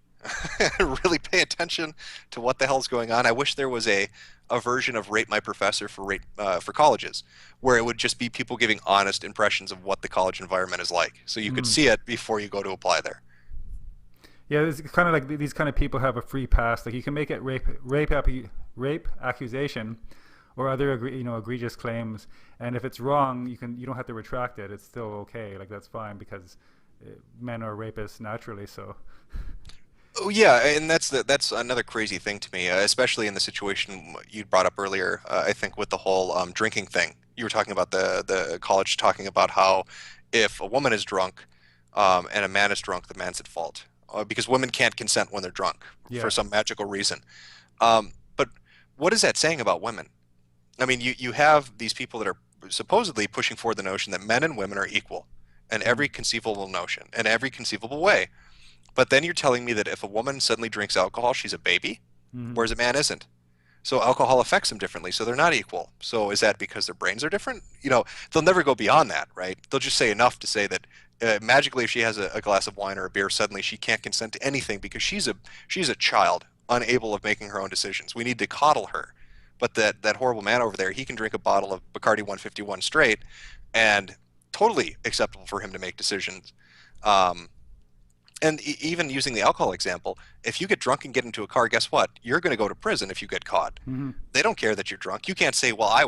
Speaker 3: Really pay attention to what the hell's going on. I wish there was a version of Rate My Professor for colleges, where it would just be people giving honest impressions of what the college environment is like, so you could see it before you go to apply there.
Speaker 4: Yeah, it's kind of like these kind of people have a free pass. Like you can make it rape accusation or other egregious claims, and if it's wrong, you don't have to retract it. It's still okay. Like that's fine because men are rapists naturally. So.
Speaker 3: Oh yeah, and that's another crazy thing to me, especially in the situation you brought up earlier. I think with the whole drinking thing, you were talking about the college talking about how if a woman is drunk and a man is drunk, the man's at fault because women can't consent when they're drunk for some magical reason. But what is that saying about women? I mean, you have these people that are supposedly pushing forward the notion that men and women are equal in every conceivable notion, in every conceivable way. But then you're telling me that if a woman suddenly drinks alcohol, she's a baby, whereas a man isn't. So alcohol affects them differently, so they're not equal. So is that because their brains are different? They'll never go beyond that, right? They'll just say enough to say that magically if she has a glass of wine or a beer, suddenly she can't consent to anything because she's a child, unable of making her own decisions. We need to coddle her. But that horrible man over there, he can drink a bottle of Bacardi 151 straight and totally acceptable for him to make decisions. And even using the alcohol example, if you get drunk and get into a car, guess what? You're going to go to prison if you get caught. They don't care that you're drunk. You can't say, well, I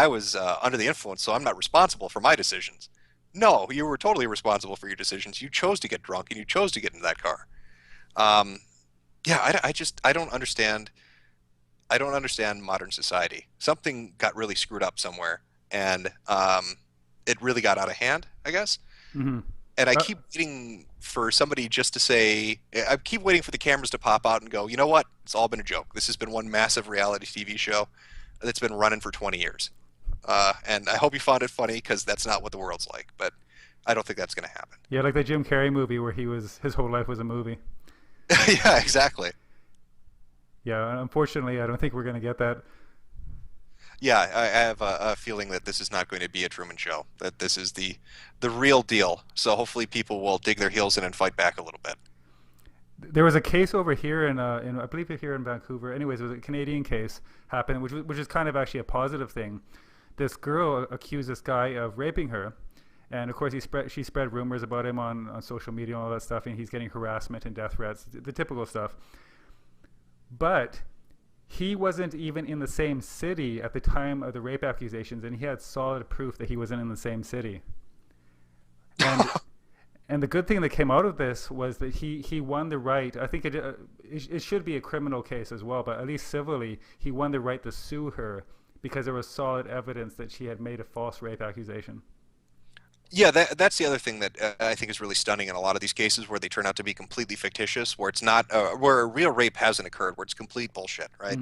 Speaker 3: was under the influence, so I'm not responsible for my decisions. No, you were totally responsible for your decisions. You chose to get drunk and you chose to get into that car. Yeah, I don't understand. I don't understand modern society. Something got really screwed up somewhere, and it really got out of hand, I guess. And I keep waiting for somebody just to say, I keep waiting for the cameras to pop out and go, you know what? It's all been a joke. This has been one massive reality TV show that's been running for 20 years. And I hope you found it funny because that's not what the world's like. But I don't think that's going to happen.
Speaker 4: Yeah, like the Jim Carrey movie where his whole life was a movie.
Speaker 3: Yeah, exactly.
Speaker 4: Yeah, unfortunately, I don't think we're going to get that.
Speaker 3: Yeah, I have a feeling that this is not going to be a Truman Show, that this is the real deal. So hopefully people will dig their heels in and fight back a little bit.
Speaker 4: There was a case over here in I believe here in Vancouver. Anyways, it was a Canadian case happened, which is kind of actually a positive thing. This girl accused this guy of raping her, and of course she spread rumors about him on social media and all that stuff, and he's getting harassment and death threats, the typical stuff. But he wasn't even in the same city at the time of the rape accusations, and he had solid proof that he wasn't in the same city. And the good thing that came out of this was that he won the right. I think it should be a criminal case as well, but at least civilly, he won the right to sue her because there was solid evidence that she had made a false rape accusation.
Speaker 3: Yeah, that's the other thing that I think is really stunning in a lot of these cases where they turn out to be completely fictitious, where it's not, where a real rape hasn't occurred, where it's complete bullshit, right?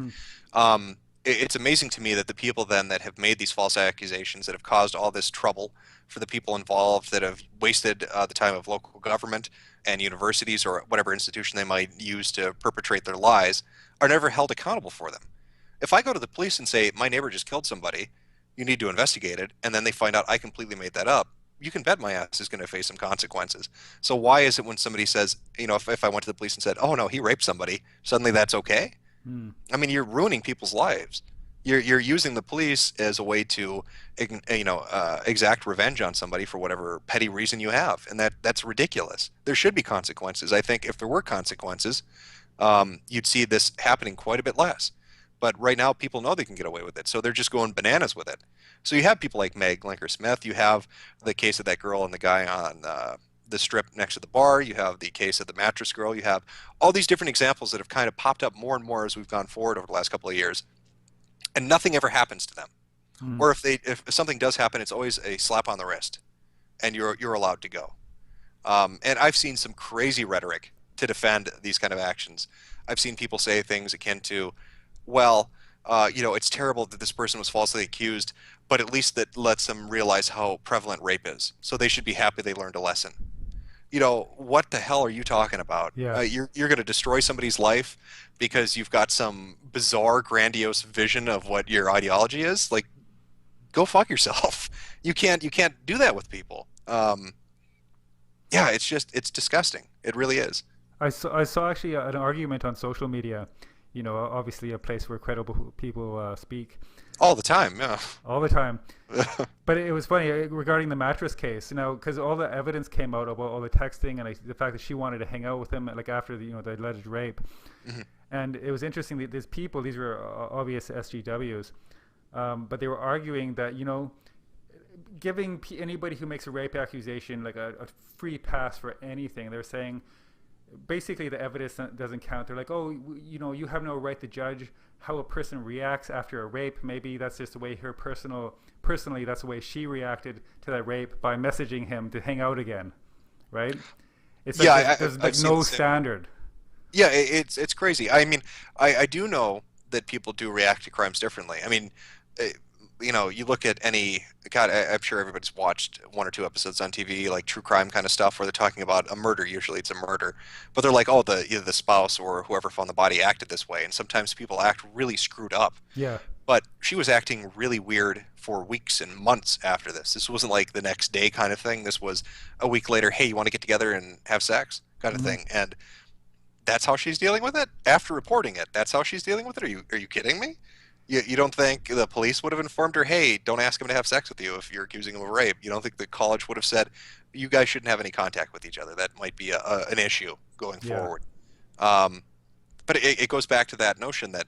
Speaker 3: It's amazing to me that the people then that have made these false accusations, that have caused all this trouble for the people involved, that have wasted the time of local government and universities or whatever institution they might use to perpetrate their lies, are never held accountable for them. If I go to the police and say, my neighbor just killed somebody, you need to investigate it, and then they find out I completely made that up, you can bet my ass is going to face some consequences. So why is it when somebody says, if I went to the police and said, oh no, he raped somebody, suddenly that's okay? I mean, you're ruining people's lives. You're using the police as a way to, exact revenge on somebody for whatever petty reason you have, and that's ridiculous. There should be consequences. I think if there were consequences, you'd see this happening quite a bit less. But right now, people know they can get away with it, so they're just going bananas with it. So you have people like Meg Linker-Smith. You have the case of that girl and the guy on the strip next to the bar. You have the case of the mattress girl. You have all these different examples that have kind of popped up more and more as we've gone forward over the last couple of years, and nothing ever happens to them. Or if something does happen, it's always a slap on the wrist, and you're allowed to go. And I've seen some crazy rhetoric to defend these kind of actions. I've seen people say things akin to, well, it's terrible that this person was falsely accused, but at least that lets them realize how prevalent rape is. So they should be happy they learned a lesson. What the hell are you talking about?
Speaker 4: Yeah.
Speaker 3: You're going to destroy somebody's life because you've got some bizarre, grandiose vision of what your ideology is? Like, go fuck yourself. You can't do that with people. Yeah, it's disgusting. It really is.
Speaker 4: I saw actually an argument on social media, obviously a place where credible people speak.
Speaker 3: All the time, yeah.
Speaker 4: All the time. But it was funny regarding the mattress case, because all the evidence came out about all the texting and the fact that she wanted to hang out with him, like after the alleged rape. Mm-hmm. And it was interesting that these were obvious SJWs, but they were arguing that, giving anybody who makes a rape accusation like a free pass for anything. They're saying basically the evidence doesn't count. They're like, oh, you have no right to judge how a person reacts after a rape. Maybe that's just the way personally that's the way she reacted to that rape by messaging him to hang out again, right? It's like there's like no standard.
Speaker 3: Yeah, it's crazy. I mean, I do know that people do react to crimes differently. I mean, you look at God, I'm sure everybody's watched 1 or 2 episodes on TV, like true crime kind of stuff, where they're talking about a murder. Usually it's a murder, but they're like, oh, either the spouse or whoever found the body acted this way, and sometimes people act really screwed up.
Speaker 4: Yeah.
Speaker 3: But she was acting really weird for weeks and months after this. This wasn't like the next day kind of thing. This was a week later. Hey, you want to get together and have sex, kind of thing, and that's how she's dealing with it after reporting it. That's how she's dealing with it. Are you kidding me? You don't think the police would have informed her, hey, don't ask him to have sex with you if you're accusing him of rape? You don't think the college would have said, you guys shouldn't have any contact with each other? That might be an issue going forward. But it goes back to that notion that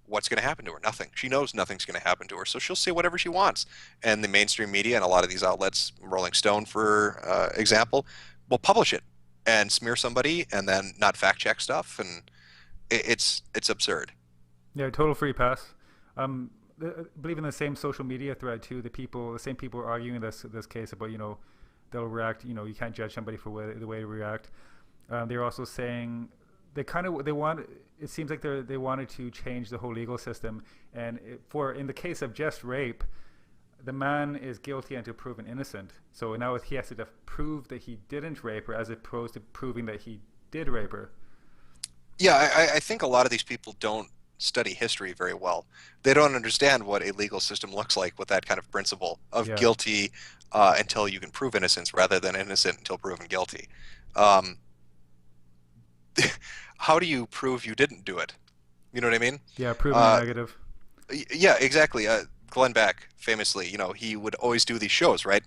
Speaker 3: what's going to happen to her? Nothing. She knows nothing's going to happen to her, so she'll say whatever she wants. And the mainstream media and a lot of these outlets, Rolling Stone, for example, will publish it and smear somebody and then not fact check stuff, and it's absurd.
Speaker 4: Yeah, total free pass. I believe in the same social media thread too. The same people are arguing this case about they'll react. You can't judge somebody for the way they react. They're also saying it seems like they wanted to change the whole legal system, and in the case of just rape, the man is guilty until proven innocent. So now he has to prove that he didn't rape her, as opposed to proving that he did rape her.
Speaker 3: Yeah, I think a lot of these people don't study history very well. They don't understand what a legal system looks like with that kind of principle of guilty until you can prove innocence, rather than innocent until proven guilty. How do you prove you didn't do it? You know what I mean?
Speaker 4: Yeah, proving negative.
Speaker 3: Yeah, exactly. Glenn Beck, famously, he would always do these shows, right,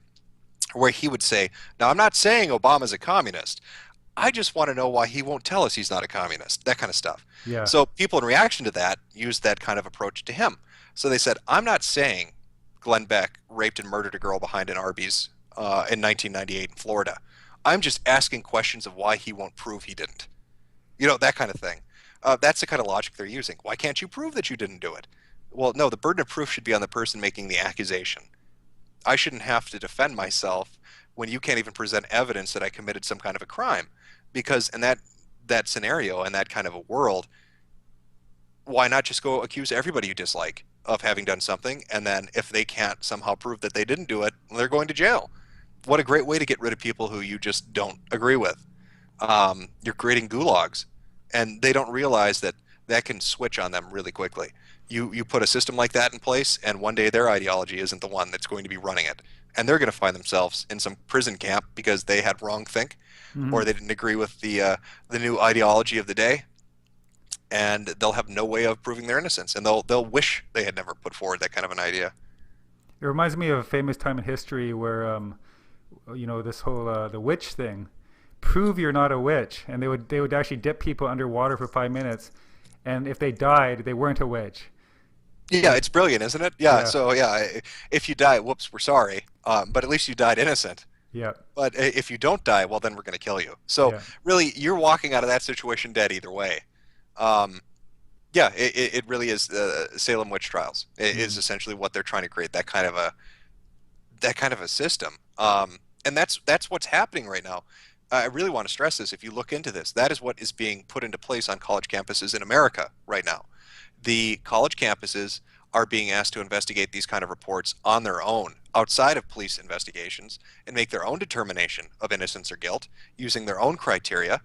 Speaker 3: where he would say, now, I'm not saying Obama's a communist. I just want to know why he won't tell us he's not a communist, that kind of stuff.
Speaker 4: Yeah.
Speaker 3: So people in reaction to that used that kind of approach to him. So they said, I'm not saying Glenn Beck raped and murdered a girl behind an Arby's in 1998 in Florida. I'm just asking questions of why he won't prove he didn't. That kind of thing. That's the kind of logic they're using. Why can't you prove that you didn't do it? Well, no, the burden of proof should be on the person making the accusation. I shouldn't have to defend myself when you can't even present evidence that I committed some kind of a crime. Because in that scenario and that kind of a world, why not just go accuse everybody you dislike of having done something, and then if they can't somehow prove that they didn't do it, they're going to jail? What a great way to get rid of people who you just don't agree with. You're creating gulags, and they don't realize that can switch on them really quickly. You put a system like that in place, and one day their ideology isn't the one that's going to be running it, and they're going to find themselves in some prison camp because they had wrong think, or they didn't agree with the new ideology of the day, and they'll have no way of proving their innocence, and they'll wish they had never put forward that kind of an idea.
Speaker 4: It reminds me of a famous time in history where this whole the witch thing. Prove you're not a witch, and they would actually dip people underwater for 5 minutes, and if they died, they weren't a witch.
Speaker 3: Yeah, it's brilliant, isn't it? Yeah. So if you die, whoops, we're sorry, but at least you died innocent.
Speaker 4: Yeah.
Speaker 3: But if you don't die, well, then we're going to kill you. So really, you're walking out of that situation dead either way. It really is Salem witch trials. It is essentially what they're trying to create, that kind of a system. And that's what's happening right now. I really want to stress this. If you look into this, that is what is being put into place on college campuses in America right now. The college campuses are being asked to investigate these kind of reports on their own, outside of police investigations, and make their own determination of innocence or guilt using their own criteria.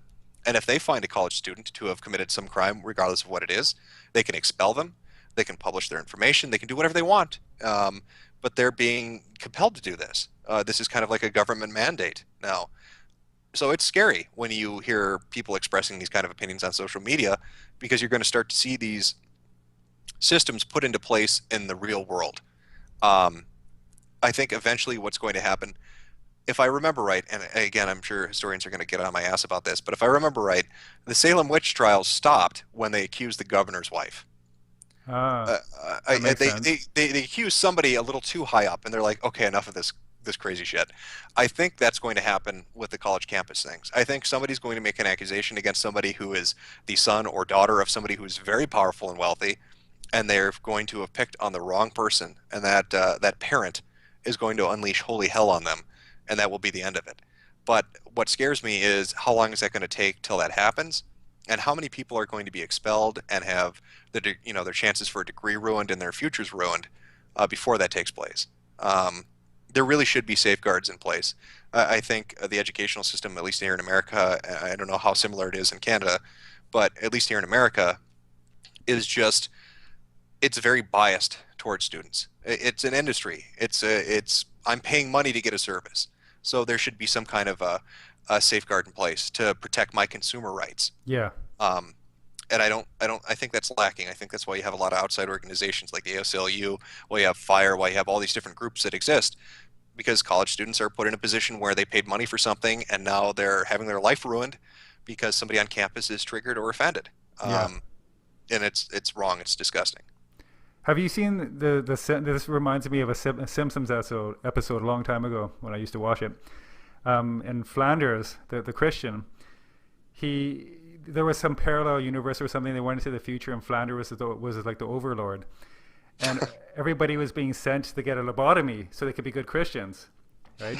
Speaker 3: And if they find a college student to have committed some crime, regardless of what it is, they can expel them, they can publish their information, they can do whatever they want. But but they're being compelled to do this. This is kind of like a government mandate now. So it's scary when you hear people expressing these kind of opinions on social media, because you're going to start to see these systems put into place in the real world. I think eventually what's going to happen, if I remember right, and again, I'm sure historians are going to get on my ass about this, but if I remember right, the Salem witch trials stopped when they accused the governor's wife.
Speaker 4: That makes sense.
Speaker 3: They accused somebody a little too high up, and they're like, okay, enough of this crazy shit. I think that's going to happen with the college campus things. I think somebody's going to make an accusation against somebody who is the son or daughter of somebody who's very powerful and wealthy, and they're going to have picked on the wrong person, and that parent is going to unleash holy hell on them, and that will be the end of it. But what scares me is how long is that going to take till that happens, and how many people are going to be expelled and have their chances for a degree ruined and their futures ruined before that takes place. There really should be safeguards in place. I think the educational system, at least here in America, I don't know how similar it is in Canada, but at least here in America, is just, it's very biased towards students. It's an industry. I'm paying money to get a service, so there should be some kind of a safeguard in place to protect my consumer rights.
Speaker 4: Yeah.
Speaker 3: And I think that's lacking. I think that's why you have a lot of outside organizations like the ACLU, why you have FIRE, why you have all these different groups that exist, because college students are put in a position where they paid money for something and now they're having their life ruined because somebody on campus is triggered or offended.
Speaker 4: Yeah.
Speaker 3: And it's wrong. It's disgusting.
Speaker 4: Have you seen this reminds me of a Simpsons episode a long time ago when I used to watch it. In Flanders, the Christian, there was some parallel universe or something. They went into the future, and Flanders was like the overlord, and everybody was being sent to get a lobotomy so they could be good Christians, right?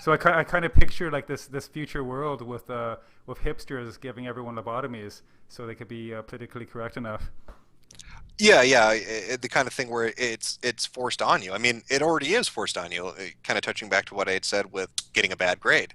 Speaker 4: So I kind of picture like this future world with hipsters giving everyone lobotomies so they could be politically correct enough.
Speaker 3: Yeah, the kind of thing where it's forced on you. I mean, it already is forced on you. Kind of touching back to what I had said with getting a bad grade.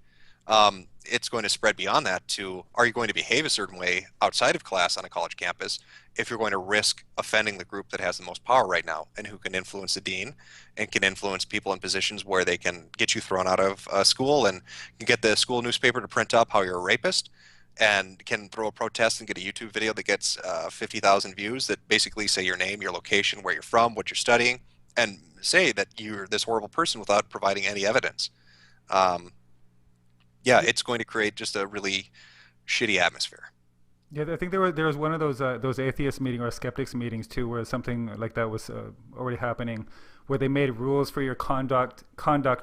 Speaker 3: It's going to spread beyond that to, are you going to behave a certain way outside of class on a college campus if you're going to risk offending the group that has the most power right now and who can influence the dean and can influence people in positions where they can get you thrown out of school and can get the school newspaper to print up how you're a rapist, and can throw a protest and get a YouTube video that gets 50,000 views that basically say your name, your location, where you're from, what you're studying, and say that you're this horrible person without providing any evidence. Yeah, it's going to create just a really shitty atmosphere.
Speaker 4: Yeah, I think there was one of those atheist meetings or skeptics meetings too, where something like that was already happening, where they made rules for your conduct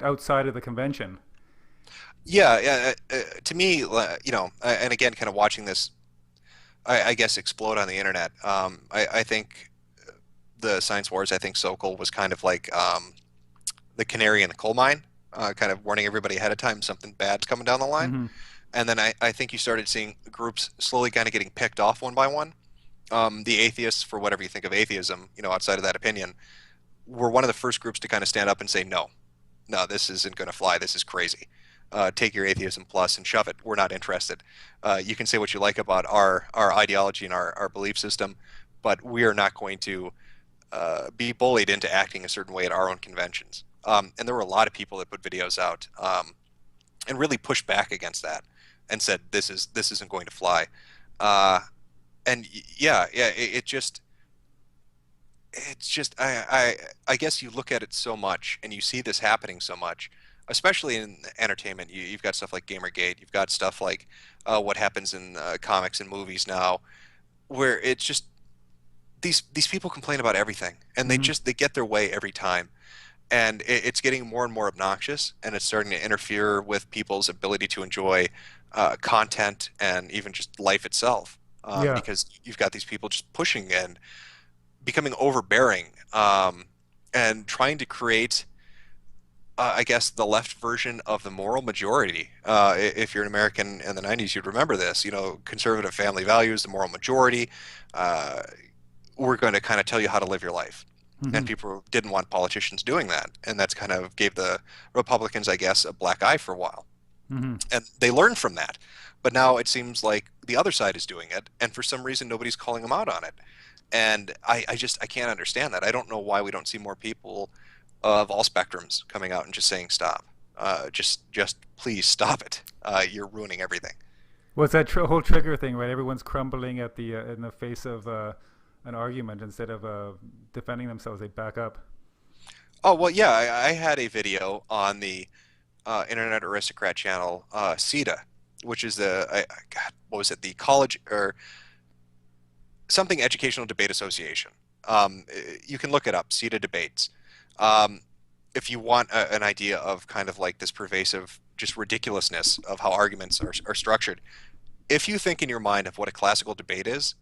Speaker 4: outside of the convention.
Speaker 3: Yeah, to me, and again, kind of watching this, I guess, explode on the internet. I think the science wars. I think Sokol was kind of like the canary in the coal mine. Kind of warning everybody ahead of time something bad's coming down the line. Mm-hmm. And then I think you started seeing groups slowly kind of getting picked off one by one. The atheists, for whatever you think of atheism, outside of that opinion, were one of the first groups to kind of stand up and say, no, this isn't going to fly. This is crazy. Take your atheism plus and shove it. We're not interested. You can say what you like about our ideology and our belief system, but we are not going to be bullied into acting a certain way at our own conventions. And there were a lot of people that put videos out and really pushed back against that and said this isn't going to fly. And it's just I guess you look at it so much and you see this happening so much, especially in entertainment. You've got stuff like Gamergate. You've got stuff like what happens in comics and movies now, where it's just these people complain about everything and
Speaker 4: Mm-hmm.
Speaker 3: they get their way every time. And it's getting more and more obnoxious, and it's starting to interfere with people's ability to enjoy content and even just life itself.
Speaker 4: Yeah.
Speaker 3: Because you've got these people just pushing and becoming overbearing and trying to create, I guess, the left version of the moral majority. If you're an American in the 90s, you'd remember this. Conservative family values, the moral majority. We're going to kind of tell you how to live your life.
Speaker 4: Mm-hmm.
Speaker 3: And people didn't want politicians doing that. And that's kind of gave the Republicans, I guess, a black eye for a while.
Speaker 4: Mm-hmm.
Speaker 3: And they learned from that. But now it seems like the other side is doing it. And for some reason, nobody's calling them out on it. And I can't understand that. I don't know why we don't see more people of all spectrums coming out and just saying stop. Just please stop it. You're ruining everything.
Speaker 4: Well, it's that whole trigger thing, right? Everyone's crumbling at the in the face of an argument instead of defending themselves. They back up.
Speaker 3: Oh well, yeah. I had a video on the Internet Aristocrat channel, CETA, which is God, what was it? The College or something Educational Debate Association. You can look it up, CETA debates. If you want an idea of kind of like this pervasive, just ridiculousness of how arguments are structured, if you think in your mind of what a classical debate is,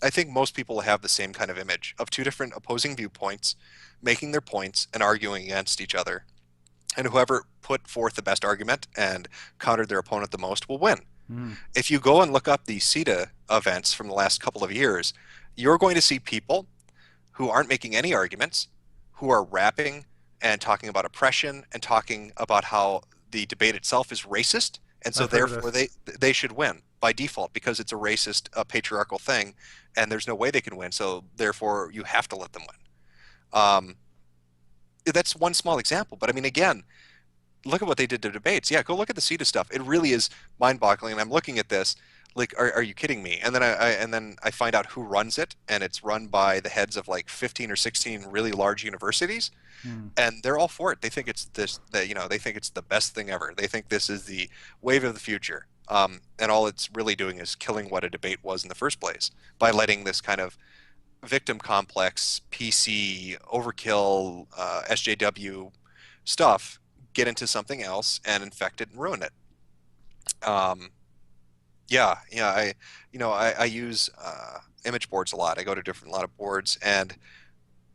Speaker 3: I think most people have the same kind of image of two different opposing viewpoints making their points and arguing against each other. And whoever put forth the best argument and countered their opponent the most will win. If you go and look up the CETA events from the last couple of years, you're going to see people who aren't making any arguments, who are rapping and talking about oppression and talking about how the debate itself is racist, and so therefore they should win by default because it's a racist, patriarchal thing, and there's no way they can win, so therefore you have to let them win. That's one small example, but I mean, again, look at what they did to debates. Yeah, go look at the CETA stuff. It really is mind-boggling, and I'm looking at this like, are you kidding me? And then I find out who runs it, and it's run by the heads of like 15 or 16 really large universities, and they're all for it. They think it's they think it's the best thing ever. They think this is the wave of the future, and all it's really doing is killing what a debate was in the first place by letting this kind of victim complex, PC, overkill, SJW stuff get into something else and infect it and ruin it. I use image boards a lot. I go to a lot of boards, and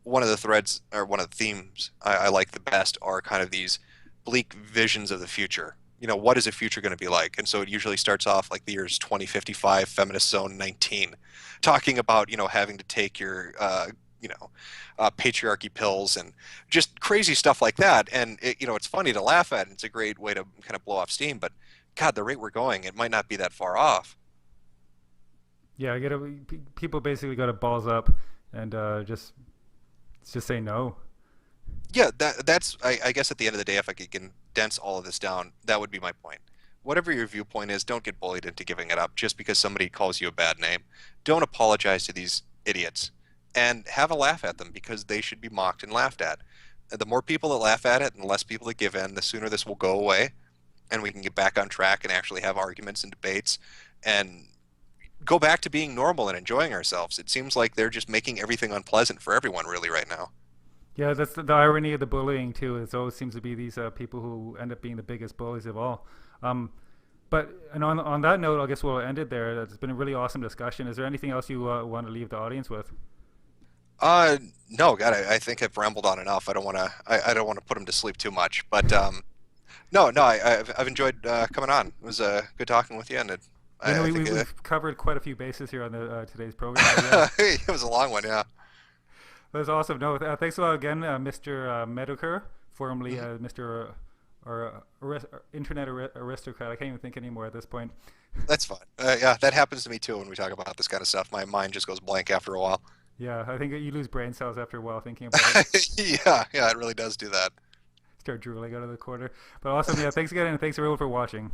Speaker 3: one of the threads or one of the themes I like the best are kind of these bleak visions of the future. What is the future going to be like? And so it usually starts off like the year's 2055, Feminist Zone 19, talking about, having to take your, patriarchy pills and just crazy stuff like that. And it's funny to laugh at, and it's a great way to kind of blow off steam, but God, the rate we're going, it might not be that far off.
Speaker 4: Yeah, people basically got to balls up and just say no.
Speaker 3: Yeah, that's I guess at the end of the day, if I could condense all of this down, that would be my point. Whatever your viewpoint is, don't get bullied into giving it up just because somebody calls you a bad name. Don't apologize to these idiots, and have a laugh at them because they should be mocked and laughed at. The more people that laugh at it and the less people that give in, the sooner this will go away, and we can get back on track and actually have arguments and debates and go back to being normal and enjoying ourselves. It seems like they're just making everything unpleasant for everyone really right now.
Speaker 4: Yeah, that's the irony of the bullying too. It always seems to be these people who end up being the biggest bullies of all. But and on that note, I guess we'll end it there. It's been a really awesome discussion. Is there anything else you want to leave the audience with?
Speaker 3: No, God, I think I've rambled on enough. I don't want to put them to sleep too much. But no, I've enjoyed coming on. It was good talking with you, and
Speaker 4: we've covered quite a few bases here on today's program.
Speaker 3: It was a long one, yeah.
Speaker 4: That was awesome. No, thanks a lot again, Mr. Metokur, formerly Mr. Internet Aristocrat. I can't even think anymore at this point.
Speaker 3: That's fine. Yeah, that happens to me too when we talk about this kind of stuff. My mind just goes blank after a while.
Speaker 4: Yeah, I think you lose brain cells after a while thinking about it.
Speaker 3: Yeah, it really does do that.
Speaker 4: Start drooling out of the corner. But awesome. Yeah, thanks again, and thanks everyone for watching.